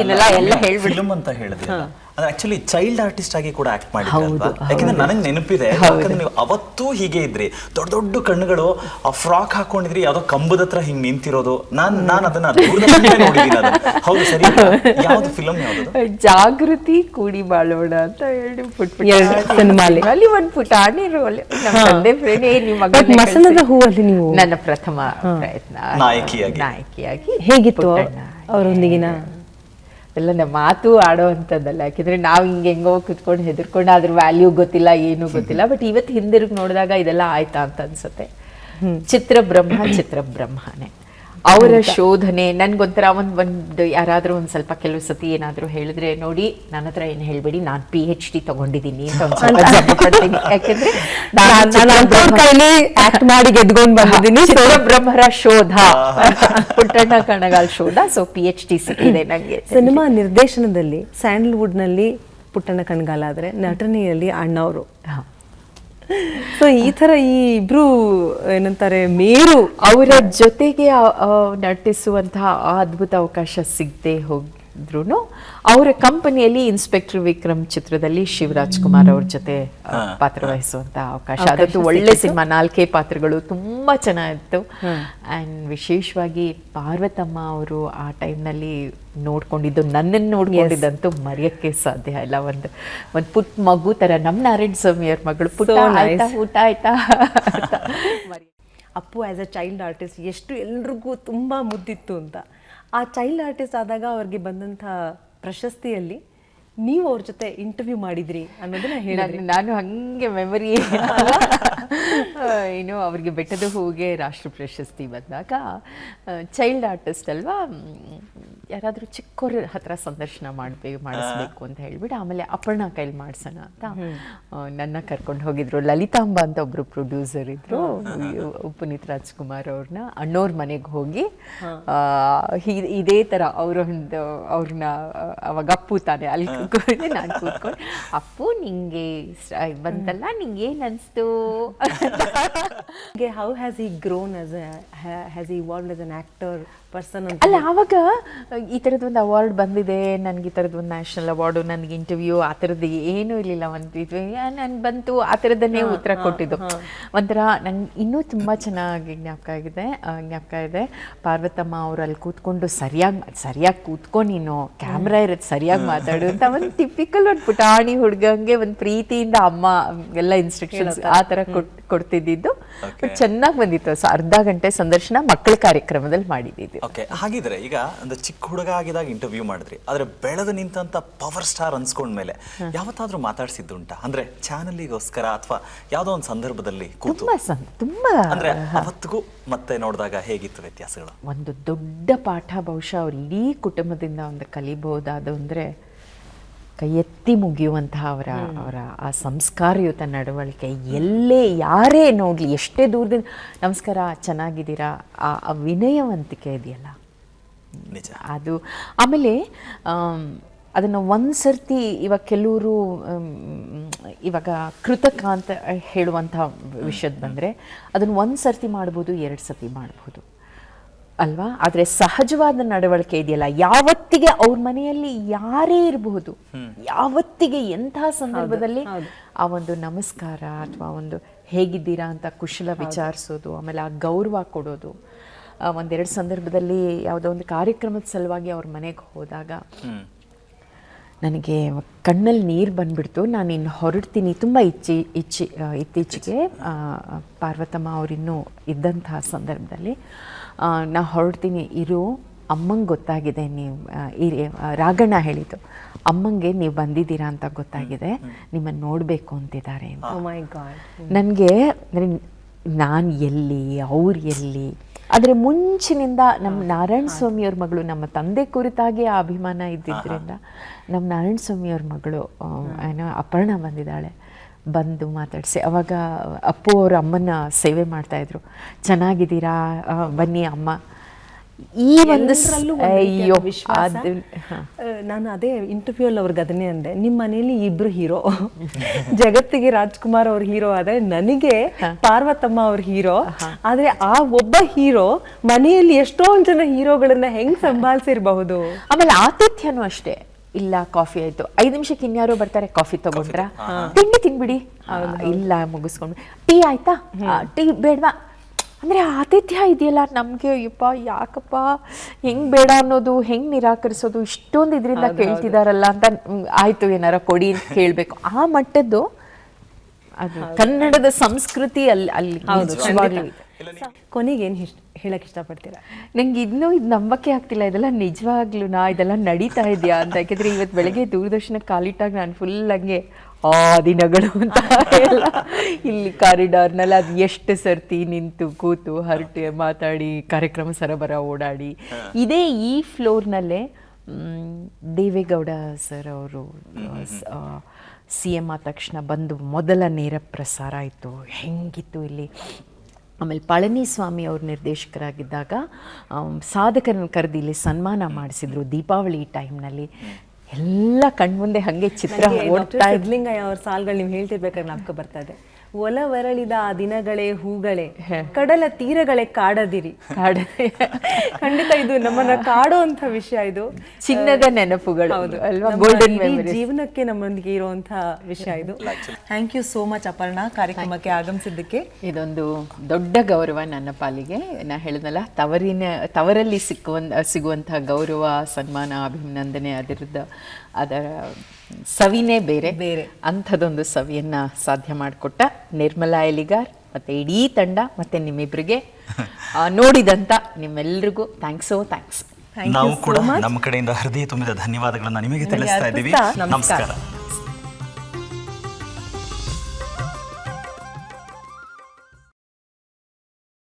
ಎಲ್ಲ ಹೇಳ್ಬಿಡಿ ಅಂತ ಹೇಳಿದ್ರೆ. ಅಂದ್ರೆ ಆಕ್ಚುಲಿ ಚೈಲ್ಡ್ ಆರ್ಟಿಸ್ಟ್ ಆಗಿ ಕೂಡ ಆಕ್ಟ್ ಮಾಡಿದ್ರಲ್ವಾ? ಯಾಕಂದ್ರೆ ನನಗೆ ನೆನಪಿದೆ, ಯಾಕಂದ್ರೆ ನೀವು ಅವತ್ತೂ ಹೀಗೆ ಇದ್ರಿ, ದೊಡ್ಡ ದೊಡ್ಡ ಕಣ್ಣುಗಳು, ಆ ಫ್ರಾಕ್ ಹಾಕೊಂಡಿದ್ರಿ, ಯಾವ್ದೋ ಕಂಬದ ಹತ್ರ ಹಿಂಗ್ ನಿಂತಿರೋದು. ನಾನು ಅದನ್ನ ನೋಡಿದ್ದೀನಿ. ಹೌದು, ಸರಿ. ಯಾವ್ದು ಫಿಲಂ? ಯಾವ್ದು? ಜಾಗೃತಿ ಕೂಡಿ ಬಾಳೋಣ ಅಂತ ಹೇಳಿ ಅಲ್ಲಿ ಒಂದು ಪುಟಾಣಿ ರೋಲ್. ಮಸನದ ಹೂವಲ್ಲಿ ನೀವು ನನ್ನ ಪ್ರಥಮ ಪ್ರಯತ್ನ ನಾಯಕಿಯಾಗಿ. ಹೇಗಿತ್ತು ಅವರೊಂದಿಗಿನ ಎಲ್ಲ ನಮ್ಮ ಮಾತು ಆಡೋ ಅಂಥದ್ದಲ್ಲ. ಯಾಕೆಂದರೆ ನಾವು ಹೆಂಗೋ ಕುತ್ಕೊಂಡು ಹೆದರ್ಕೊಂಡು ಅದ್ರ ವ್ಯಾಲ್ಯೂ ಗೊತ್ತಿಲ್ಲ, ಏನೂ ಗೊತ್ತಿಲ್ಲ. ಬಟ್ ಇವತ್ತು ಹಿಂದಿರುಗಿ ನೋಡಿದಾಗ ಇದೆಲ್ಲ ಆಯ್ತಾ ಅಂತ ಅನ್ಸುತ್ತೆ. ಚಿತ್ರಬ್ರಹ್ಮನೇ. ಅವರ ಶೋಧನೆ ನನ್ಗೊಂಥರ ಒಂದು ಯಾರಾದ್ರೂ ಒಂದ್ ಸ್ವಲ್ಪ ಕೆಲವು ಸತಿ ಏನಾದ್ರೂ ಹೇಳಿದ್ರೆ, ನೋಡಿ ನನ್ನ ಹತ್ರ ಏನು ಹೇಳ್ಬೇಡಿ, ನಾನು PhD ತಗೊಂಡಿದ್ದೀನಿ ಅಂತ ಒಂದ್ ಸ್ವಲ್ಪ ಜಬ್ಬ ಪಡ್ತೀನಿ. ಯಾಕೆಂದ್ರೆ ಕೈಲಿ ಆಕ್ಟ್ ಮಾಡಿ ಗೆದ್ಕೊಂಡ್ ಬಂದಿದ್ದೀನಿ. ಬ್ರಹ್ಮರ ಶೋಧ, ಪುಟ್ಟಣ್ಣ ಕಣಗಾಲ್ ಶೋಧ. ಸೊ PhD ಸಿಕ್ಕಿದೆ ನಂಗೆ. ಸಿನಿಮಾ ನಿರ್ದೇಶನದಲ್ಲಿ ಸ್ಯಾಂಡಲ್ವುಡ್ ನಲ್ಲಿ ಪುಟ್ಟಣ್ಣ ಕಣಗಾಲ್ ಆದ್ರೆ ನಟನೆಯಲ್ಲಿ ಅಣ್ಣವರು. ಸೊ ಈ ತರ ಈ ಇಬ್ರು ಏನಂತಾರೆ ಮೇರು, ಅವರ ಜೊತೆಗೆ ನಟಿಸುವಂತಹ ಅದ್ಭುತ ಅವಕಾಶ ಸಿಗದೆ ಹೋದ್ರೂ ಅವರ ಕಂಪನಿಯಲ್ಲಿ ಇನ್ಸ್ಪೆಕ್ಟರ್ ವಿಕ್ರಮ್ ಚಿತ್ರದಲ್ಲಿ ಶಿವರಾಜ್ ಕುಮಾರ್ ಅವ್ರ ಜೊತೆ ಪಾತ್ರ ವಹಿಸುವಂತ ಅವಕಾಶ. ಅದಂತೂ ಒಳ್ಳೆ ಸಿನಿಮಾ, 4 ಪಾತ್ರಗಳು ತುಂಬಾ ಚೆನ್ನಾಗಿತ್ತು. ಅಂಡ್ ವಿಶೇಷವಾಗಿ ಪಾರ್ವತಮ್ಮ ಅವರು ಆ ಟೈಮ್ನಲ್ಲಿ ನೋಡ್ಕೊಂಡಿದ್ದು, ನನ್ನನ್ನು ನೋಡ್ಕೊಂಡಿದ್ದಂತೂ ಮರೆಯಕ್ಕೆ ಸಾಧ್ಯ ಇಲ್ಲ. ಒಂದು ಪುಟ್ಟ ಮಗು ತರ, ನಮ್ಮ ನಾರಾಯಣ ಸ್ವಾಮಿ ಅವ್ರ ಮಗಳು, ಪುಟ್ಟ ಆಯ್ತಾ, ಊಟ ಆಯ್ತಾ. Appu as a child artist ಎಷ್ಟು ಎಲ್ರಿಗೂ ತುಂಬಾ ಮುದ್ದಿತ್ತು ಅಂತ. ಆ ಚೈಲ್ಡ್ ಆರ್ಟಿಸ್ಟ್ ಆದಾಗ ಅವ್ರಿಗೆ ಬಂದಂಥ ಪ್ರಶಸ್ತಿಯಲ್ಲಿ ನೀವು ಅವ್ರ ಜೊತೆ ಇಂಟರ್ವ್ಯೂ ಮಾಡಿದ್ರಿ ಅನ್ನೋದನ್ನ ಹೇಳಿದ್ರಿ. ನಾನು ಹಂಗೆ ಮೆಮರಿ ಏನು, ಅವ್ರಿಗೆ ಬೆಟ್ಟದ ಹೂವಿಗೆ ರಾಷ್ಟ್ರ ಪ್ರಶಸ್ತಿ ಬಂದಾಗ ಚೈಲ್ಡ್ ಆರ್ಟಿಸ್ಟ್ ಅಲ್ವಾ, ಯಾರಾದರೂ ಚಿಕ್ಕವ್ರ ಹತ್ರ ಸಂದರ್ಶನ ಮಾಡಿಸ್ಬೇಕು ಅಂತ ಹೇಳ್ಬಿಟ್ಟು ಆಮೇಲೆ ಅಪರ್ಣಾ ಕೈಲಿ ಮಾಡ್ಸೋಣ ಅಂತ ನನ್ನ ಕರ್ಕೊಂಡು ಹೋಗಿದ್ರು. ಲಲಿತಾಂಬ ಅಂತ ಒಬ್ರು ಪ್ರೊಡ್ಯೂಸರ್ ಇದ್ರು, ಪುನೀತ್ ರಾಜ್ಕುಮಾರ್ ಅವ್ರನ್ನ ಅಣ್ಣವ್ರ ಮನೆಗೆ ಹೋಗಿ ಇದೇ ಥರ ಅವ್ರನ್ನ ಅವಾಗ ಅಪ್ಪು ತಾನೆ ಅಲ್ಲಿ ಕೂತ್ಕೊಂಡು ನಾನು ಕೂತ್ಕೊಂಡು, ಅಪ್ಪು ನಿಂಗೆ ಬಂತಲ್ಲ, ನಿಂಗೆ ಏನು ಅನಿಸ್ತು? How has he grown has he evolved as an actor person ಅಂತ? ಅಲ್ಲ, ಆವಾಗ ಈ ಥರದ್ದೊಂದು ಅವಾರ್ಡ್ ಬಂದಿದೆ ನನಗೆ, ಈ ಥರದ್ದೊಂದು ನ್ಯಾಷನಲ್ ಅವಾರ್ಡು, ನನಗೆ ಇಂಟರ್ವ್ಯೂ ಆ ಥರದ್ದು ಏನೂ ಇರಲಿಲ್ಲ. ಒಂದು ಇದು ನಾನು ಬಂತು ಆ ಥರದ್ದನ್ನೇ ಉತ್ತರ ಕೊಟ್ಟಿದ್ದು. ಒಂಥರ ನಂಗೆ ಇನ್ನೂ ತುಂಬ ಚೆನ್ನಾಗಿ ಜ್ಞಾಪಕ ಇದೆ. ಪಾರ್ವತಮ್ಮ ಅವರು ಅಲ್ಲಿ ಕೂತ್ಕೊಂಡು ಸರಿಯಾಗಿ ಕೂತ್ಕೊ, ನೀನು ಕ್ಯಾಮ್ರಾ ಇರುತ್ತೆ ಸರಿಯಾಗಿ ಮಾತಾಡು ಅಂತ ಒಂದು ಟಿಪಿಕಲ್ ಒಂದು ಪುಟಾಣಿ ಹುಡುಗಂಗೆ ಒಂದು ಪ್ರೀತಿಯಿಂದ ಅಮ್ಮ ಎಲ್ಲ ಇನ್ಸ್ಟ್ರಕ್ಷನ್ಸ್ ಆ ಥರ ಕೊಡ್ತಿದ್ದು. ಚೆನ್ನಾಗಿ ಬಂದಿತ್ತು. ಅರ್ಧ ಗಂಟೆ ಸಂದರ್ಶನ ಮಕ್ಕಳ ಕಾರ್ಯಕ್ರಮದಲ್ಲಿ ಮಾಡಿದ್ದು. ಓಕೆ, ಹಾಗಿದ್ರೆ ಈಗ ಒಂದು ಚಿಕ್ಕ ಹುಡುಗ ಆಗಿದಾಗ ಇಂಟರ್ವ್ಯೂ ಮಾಡಿದ್ರಿ, ಆದ್ರೆ ಬೆಳೆದು ನಿಂತ ಪವರ್ ಸ್ಟಾರ್ ಅನ್ಸ್ಕೊಂಡ್ಮೇಲೆ ಯಾವತ್ತಾದ್ರೂ ಮಾತಾಡ್ಸಿದ್ದುಂಟಾ? ಅಂದ್ರೆ ಚಾನಲಿಗೋಸ್ಕರ ಅಥವಾ ಯಾವ್ದೋ ಒಂದು ಸಂದರ್ಭದಲ್ಲಿ ಕೂತು ತುಂಬಾ ಅಂದ್ರೆ ಅವತ್ತಿಗೂ ಮತ್ತೆ ನೋಡಿದಾಗ ಹೇಗಿತ್ತು ವ್ಯತ್ಯಾಸಗಳು? ಒಂದು ದೊಡ್ಡ ಪಾಠ ಬಹುಶಃ ಅವ್ರ ಇಡೀ ಕುಟುಂಬದಿಂದ ಒಂದು ಕಲಿಬಹುದಾದ ಅಂದ್ರೆ ಕೈ ಎತ್ತಿ ಮುಗಿಯುವಂತಹ ಅವರ ಆ ಸಂಸ್ಕಾರಯುತ ನಡವಳಿಕೆ. ಎಲ್ಲೇ ಯಾರೇ ನೋಡ್ಲಿ, ಎಷ್ಟೇ ದೂರದಿಂದ ನಮಸ್ಕಾರ, ಚೆನ್ನಾಗಿದ್ದೀರಾ, ಆ ವಿನಯವಂತಿಕೆ ಇದೆಯಲ್ಲ ನಿಜ. ಅದು ಆಮೇಲೆ ಅದನ್ನು ಒಂದ್ಸರ್ತಿ ಇವಾಗ ಕೆಲವರು ಇವಾಗ ಕೃತಕ ಅಂತ ಹೇಳುವಂಥ ವಿಷಯದ ಬಂದರೆ ಅದನ್ನು ಒಂದ್ಸರ್ತಿ ಮಾಡ್ಬೋದು, 2 ಸರ್ತಿ ಮಾಡ್ಬೋದು ಅಲ್ವಾ. ಆದರೆ ಸಹಜವಾದ ನಡವಳಿಕೆ ಇದೆಯಲ್ಲ, ಯಾವತ್ತಿಗೆ ಅವ್ರ ಮನೆಯಲ್ಲಿ ಯಾರೇ ಇರಬಹುದು, ಯಾವತ್ತಿಗೆ ಎಂತಹ ಸಂದರ್ಭದಲ್ಲಿ ಆ ಒಂದು ನಮಸ್ಕಾರ ಅಥವಾ ಒಂದು ಹೇಗಿದ್ದೀರಾ ಅಂತ ಕುಶಲ ವಿಚಾರಿಸೋದು, ಆಮೇಲೆ ಆ ಗೌರವ ಕೊಡೋದು. 1-2 ಸಂದರ್ಭದಲ್ಲಿ ಯಾವುದೋ ಒಂದು ಕಾರ್ಯಕ್ರಮದ ಸಲುವಾಗಿ ಅವ್ರ ಮನೆಗೆ ಹೋದಾಗ ನನಗೆ ಕಣ್ಣಲ್ಲಿ ನೀರು ಬಂದ್ಬಿಡ್ತು. ನಾನು ಇನ್ನು ಹೊರಡ್ತೀನಿ, ತುಂಬ ಇತ್ತೀಚೆಗೆ ಪಾರ್ವತಮ್ಮ ಅವರಿನ್ನೂ ಇದ್ದಂತಹ ಸಂದರ್ಭದಲ್ಲಿ ನಾ ಹೊರಡ್ತೀನಿ, ಇರು, ಅಮ್ಮಂಗೆ ಗೊತ್ತಾಗಿದೆ ನೀವು ರಾಘಣ್ಣ ಹೇಳಿದ್ದು, ಅಮ್ಮಂಗೆ ನೀವು ಬಂದಿದ್ದೀರಾ ಅಂತ ಗೊತ್ತಾಗಿದೆ, ನಿಮ್ಮನ್ನು ನೋಡಬೇಕು ಅಂತಿದ್ದಾರೆ ಅಂತ. ನನಗೆ ನಾನು ಎಲ್ಲಿ, ಅವ್ರು ಎಲ್ಲಿ? ಆದರೆ ಮುಂಚಿನಿಂದ ನಮ್ಮ ನಾರಾಯಣ ಸ್ವಾಮಿಯವ್ರ ಮಗಳು, ನಮ್ಮ ತಂದೆ ಕುರಿತಾಗಿ ಆ ಅಭಿಮಾನ ಇದ್ದಿದ್ದರಿಂದ ನಮ್ಮ ನಾರಾಯಣ ಸ್ವಾಮಿಯವ್ರ ಮಗಳು ಏನೋ ಅಪರ್ಣ ಬಂದಿದ್ದಾಳೆ, ಬಂದು ಮಾತಾಡಿಸಿ. ಅವಾಗ ಅಪ್ಪು ಅವ್ರ ಅಮ್ಮನ ಸೇವೆ ಮಾಡ್ತಾಯಿದ್ರು. ಚೆನ್ನಾಗಿದ್ದೀರಾ, ಬನ್ನಿ ಅಮ್ಮ. ಈ ಒಂದು ಅಯ್ಯೋ, ನಾನು ಅದೇ ಇಂಟರ್ವ್ಯೂ ಅಲ್ಲಿ ಅವ್ರಿಗೆ ಅದನ್ನೇ ಅಂದೆ, ನಿಮ್ಮ ಮನೆಯಲ್ಲಿ 2 ಹೀರೋ, ಜಗತ್ತಿಗೆ ರಾಜ್ಕುಮಾರ್ ಅವ್ರ ಹೀರೋ ಆದ್ರೆ ನನಗೆ ಪಾರ್ವತಮ್ಮ ಅವ್ರ ಹೀರೋ. ಆದ್ರೆ ಆ ಒಬ್ಬ ಹೀರೋ ಮನೆಯಲ್ಲಿ ಎಷ್ಟೊಂದು ಜನ ಹೀರೋಗಳನ್ನ ಹೆಂಗ್ ಸಂಭಾಳಿಸಿರ್ಬಹುದು. ಆಮೇಲೆ ಆತಿಥ್ಯನೂ ಅಷ್ಟೇ. ಇಲ್ಲ, ಕಾಫಿ ಆಯ್ತು, 5 ನಿಮಿಷಕ್ಕೆ ಇನ್ಯಾರೋ ಬರ್ತಾರೆ, ಕಾಫಿ ತಗೊಂಡ್ರ, ತಿಂಡಿ ತಿನ್ಬಿಡಿ, ಇಲ್ಲ ಮುಗಿಸ್ಕೊಂಡು, ಟೀ ಆಯ್ತಾ, ಟೀ ಬೇಡವಾ ಅಂದರೆ ಆತಿಥ್ಯ ಇದೆಯಲ್ಲ ನಮಗೆ, ಅಯ್ಯಪ್ಪ ಯಾಕಪ್ಪ ಹೆಂಗೆ ಬೇಡ ಅನ್ನೋದು, ಹೆಂಗೆ ನಿರಾಕರಿಸೋದು, ಇಷ್ಟೊಂದು ಇದರಿಂದ ಕೇಳ್ತಿದಾರಲ್ಲ ಅಂತ, ಆಯಿತು ಏನಾರ ಕೊಡಿ ಅಂತ ಕೇಳಬೇಕು. ಆ ಮಟ್ಟದ್ದು ಅದು ಕನ್ನಡದ ಸಂಸ್ಕೃತಿ ಅಲ್ಲಿ ಕೊನೆಗೆ ಏನು ಹೇಳಕ್ ಇಷ್ಟಪಡ್ತೀರಾ? ನಂಗೆ ಇನ್ನೂ ಇದು ನಂಬಕ್ಕೆ ಆಗ್ತಿಲ್ಲ, ಇದೆಲ್ಲ ನಿಜವಾಗ್ಲೂ ಇದೆಲ್ಲ ನಡೀತಾ ಇದೆಯಾ ಅಂತ. ಯಾಕೆಂದರೆ ಇವತ್ತು ಬೆಳಗ್ಗೆ ದೂರದರ್ಶನ ಕಾಲಿಟ್ಟಾಗ ನಾನು ಫುಲ್ ಹಂಗೆ ಆ ದಿನಗಳು ಅಂತ ಎಲ್ಲ ಇಲ್ಲಿ ಕಾರಿಡಾರ್ನಲ್ಲಿ ಅದು ಎಷ್ಟು ಸರ್ತಿ ನಿಂತು ಕೂತು ಹರಟೆ ಮಾತಾಡಿ ಕಾರ್ಯಕ್ರಮ ಸರಬರ ಓಡಾಡಿ. ಇದೇ ಈ ಫ್ಲೋರ್ನಲ್ಲೇ ದೇವೇಗೌಡ ಸರ್ ಅವರು CM ಆದ ತಕ್ಷಣ ಬಂದು ಮೊದಲ ನೇರ ಪ್ರಸಾರ ಆಯಿತು. ಹೆಂಗಿತ್ತು ಇಲ್ಲಿ. ಆಮೇಲೆ ಪಳನಿಸ್ವಾಮಿ ಅವರು ನಿರ್ದೇಶಕರಾಗಿದ್ದಾಗ ಸಾಧಕರನ್ನು ಕರೆದು ಇಲ್ಲಿ ಸನ್ಮಾನ ಮಾಡಿಸಿದ್ರು ದೀಪಾವಳಿ ಟೈಮ್ನಲ್ಲಿ. ಎಲ್ಲ ಕಣ್ಮುಂದೆ ಹಾಗೆ ಚಿತ್ರ ಓಡ್ತಾ ಸಿದ್ಧಲಿಂಗಯ್ಯ ಅವ್ರ ಸಾಲ್ಗಳು ನೀವು ಹೇಳ್ತಿರ್ಬೇಕಾದ್ರೆ ನಾಲ್ಕು ಬರ್ತಾ ಇದೆ. ಒಲವರಳಿದ ಆ ದಿನಗಳೇ ಹೂಗಳೇ, ಕಡಲ ತೀರಗಳೇ ಕಾಡದಿರಿ. ಖಂಡಿತ ಇದು ನಮ್ಮನ್ನ ಕಾಡುವಂತ ವಿಷಯ. ಇದು ಚಿನ್ನದ ನೆನಪುಗಳು ಅಲ್ವಾ, ನಮ್ಮ ಗೋಲ್ಡನ್ ಇಡೀ ಮೆಮೊರೀಸ್. ಜೀವನಕ್ಕೆ ನಮ್ಮೊಂದಿಗೆ ಇರುವಂತ ವಿಷಯ ಇದು. Thank you so much Aparna, ಕಾರ್ಯಕ್ರಮಕ್ಕೆ ಆಗಮಿಸಿದ್ದಕ್ಕೆ. ಇದೊಂದು ದೊಡ್ಡ ಗೌರವ ನನ್ನ ಪಾಲಿಗೆ. ನಾ ಹೇಳಿದ್ನಲ್ಲ, ತವರಲ್ಲಿ ಸಿಗುವಂತಹ ಗೌರವ, ಸನ್ಮಾನ, ಅಭಿನಂದನೆ, ಅದರ ಸವಿನೇ ಬೇರೆ. ಅಂಥದ್ದೊಂದು ಸವಿಯನ್ನ ಸಾಧ್ಯ ಮಾಡಿಕೊಟ್ಟ ನಿರ್ಮಲಾ ಎಲಿಗಾರ್ ಮತ್ತೆ ಇಡೀ ತಂಡ ಮತ್ತೆ ನಿಮ್ಮಿಬ್ಬರಿಗೆ ನೋಡಿದಂತ ನಿಮ್ಮೆಲ್ರಿಗೂ ಥ್ಯಾಂಕ್ಸ್. ನಾವು ಕೂಡ ನಮ್ಮ ಕಡೆಯಿಂದ ಹೃದಯ ತುಂಬಿದ ಧನ್ಯವಾದಗಳನ್ನ ನಿಮಗೆ ತಿಳಿಸ್ತಾ ಇದ್ದೀವಿ. ನಮಸ್ಕಾರ.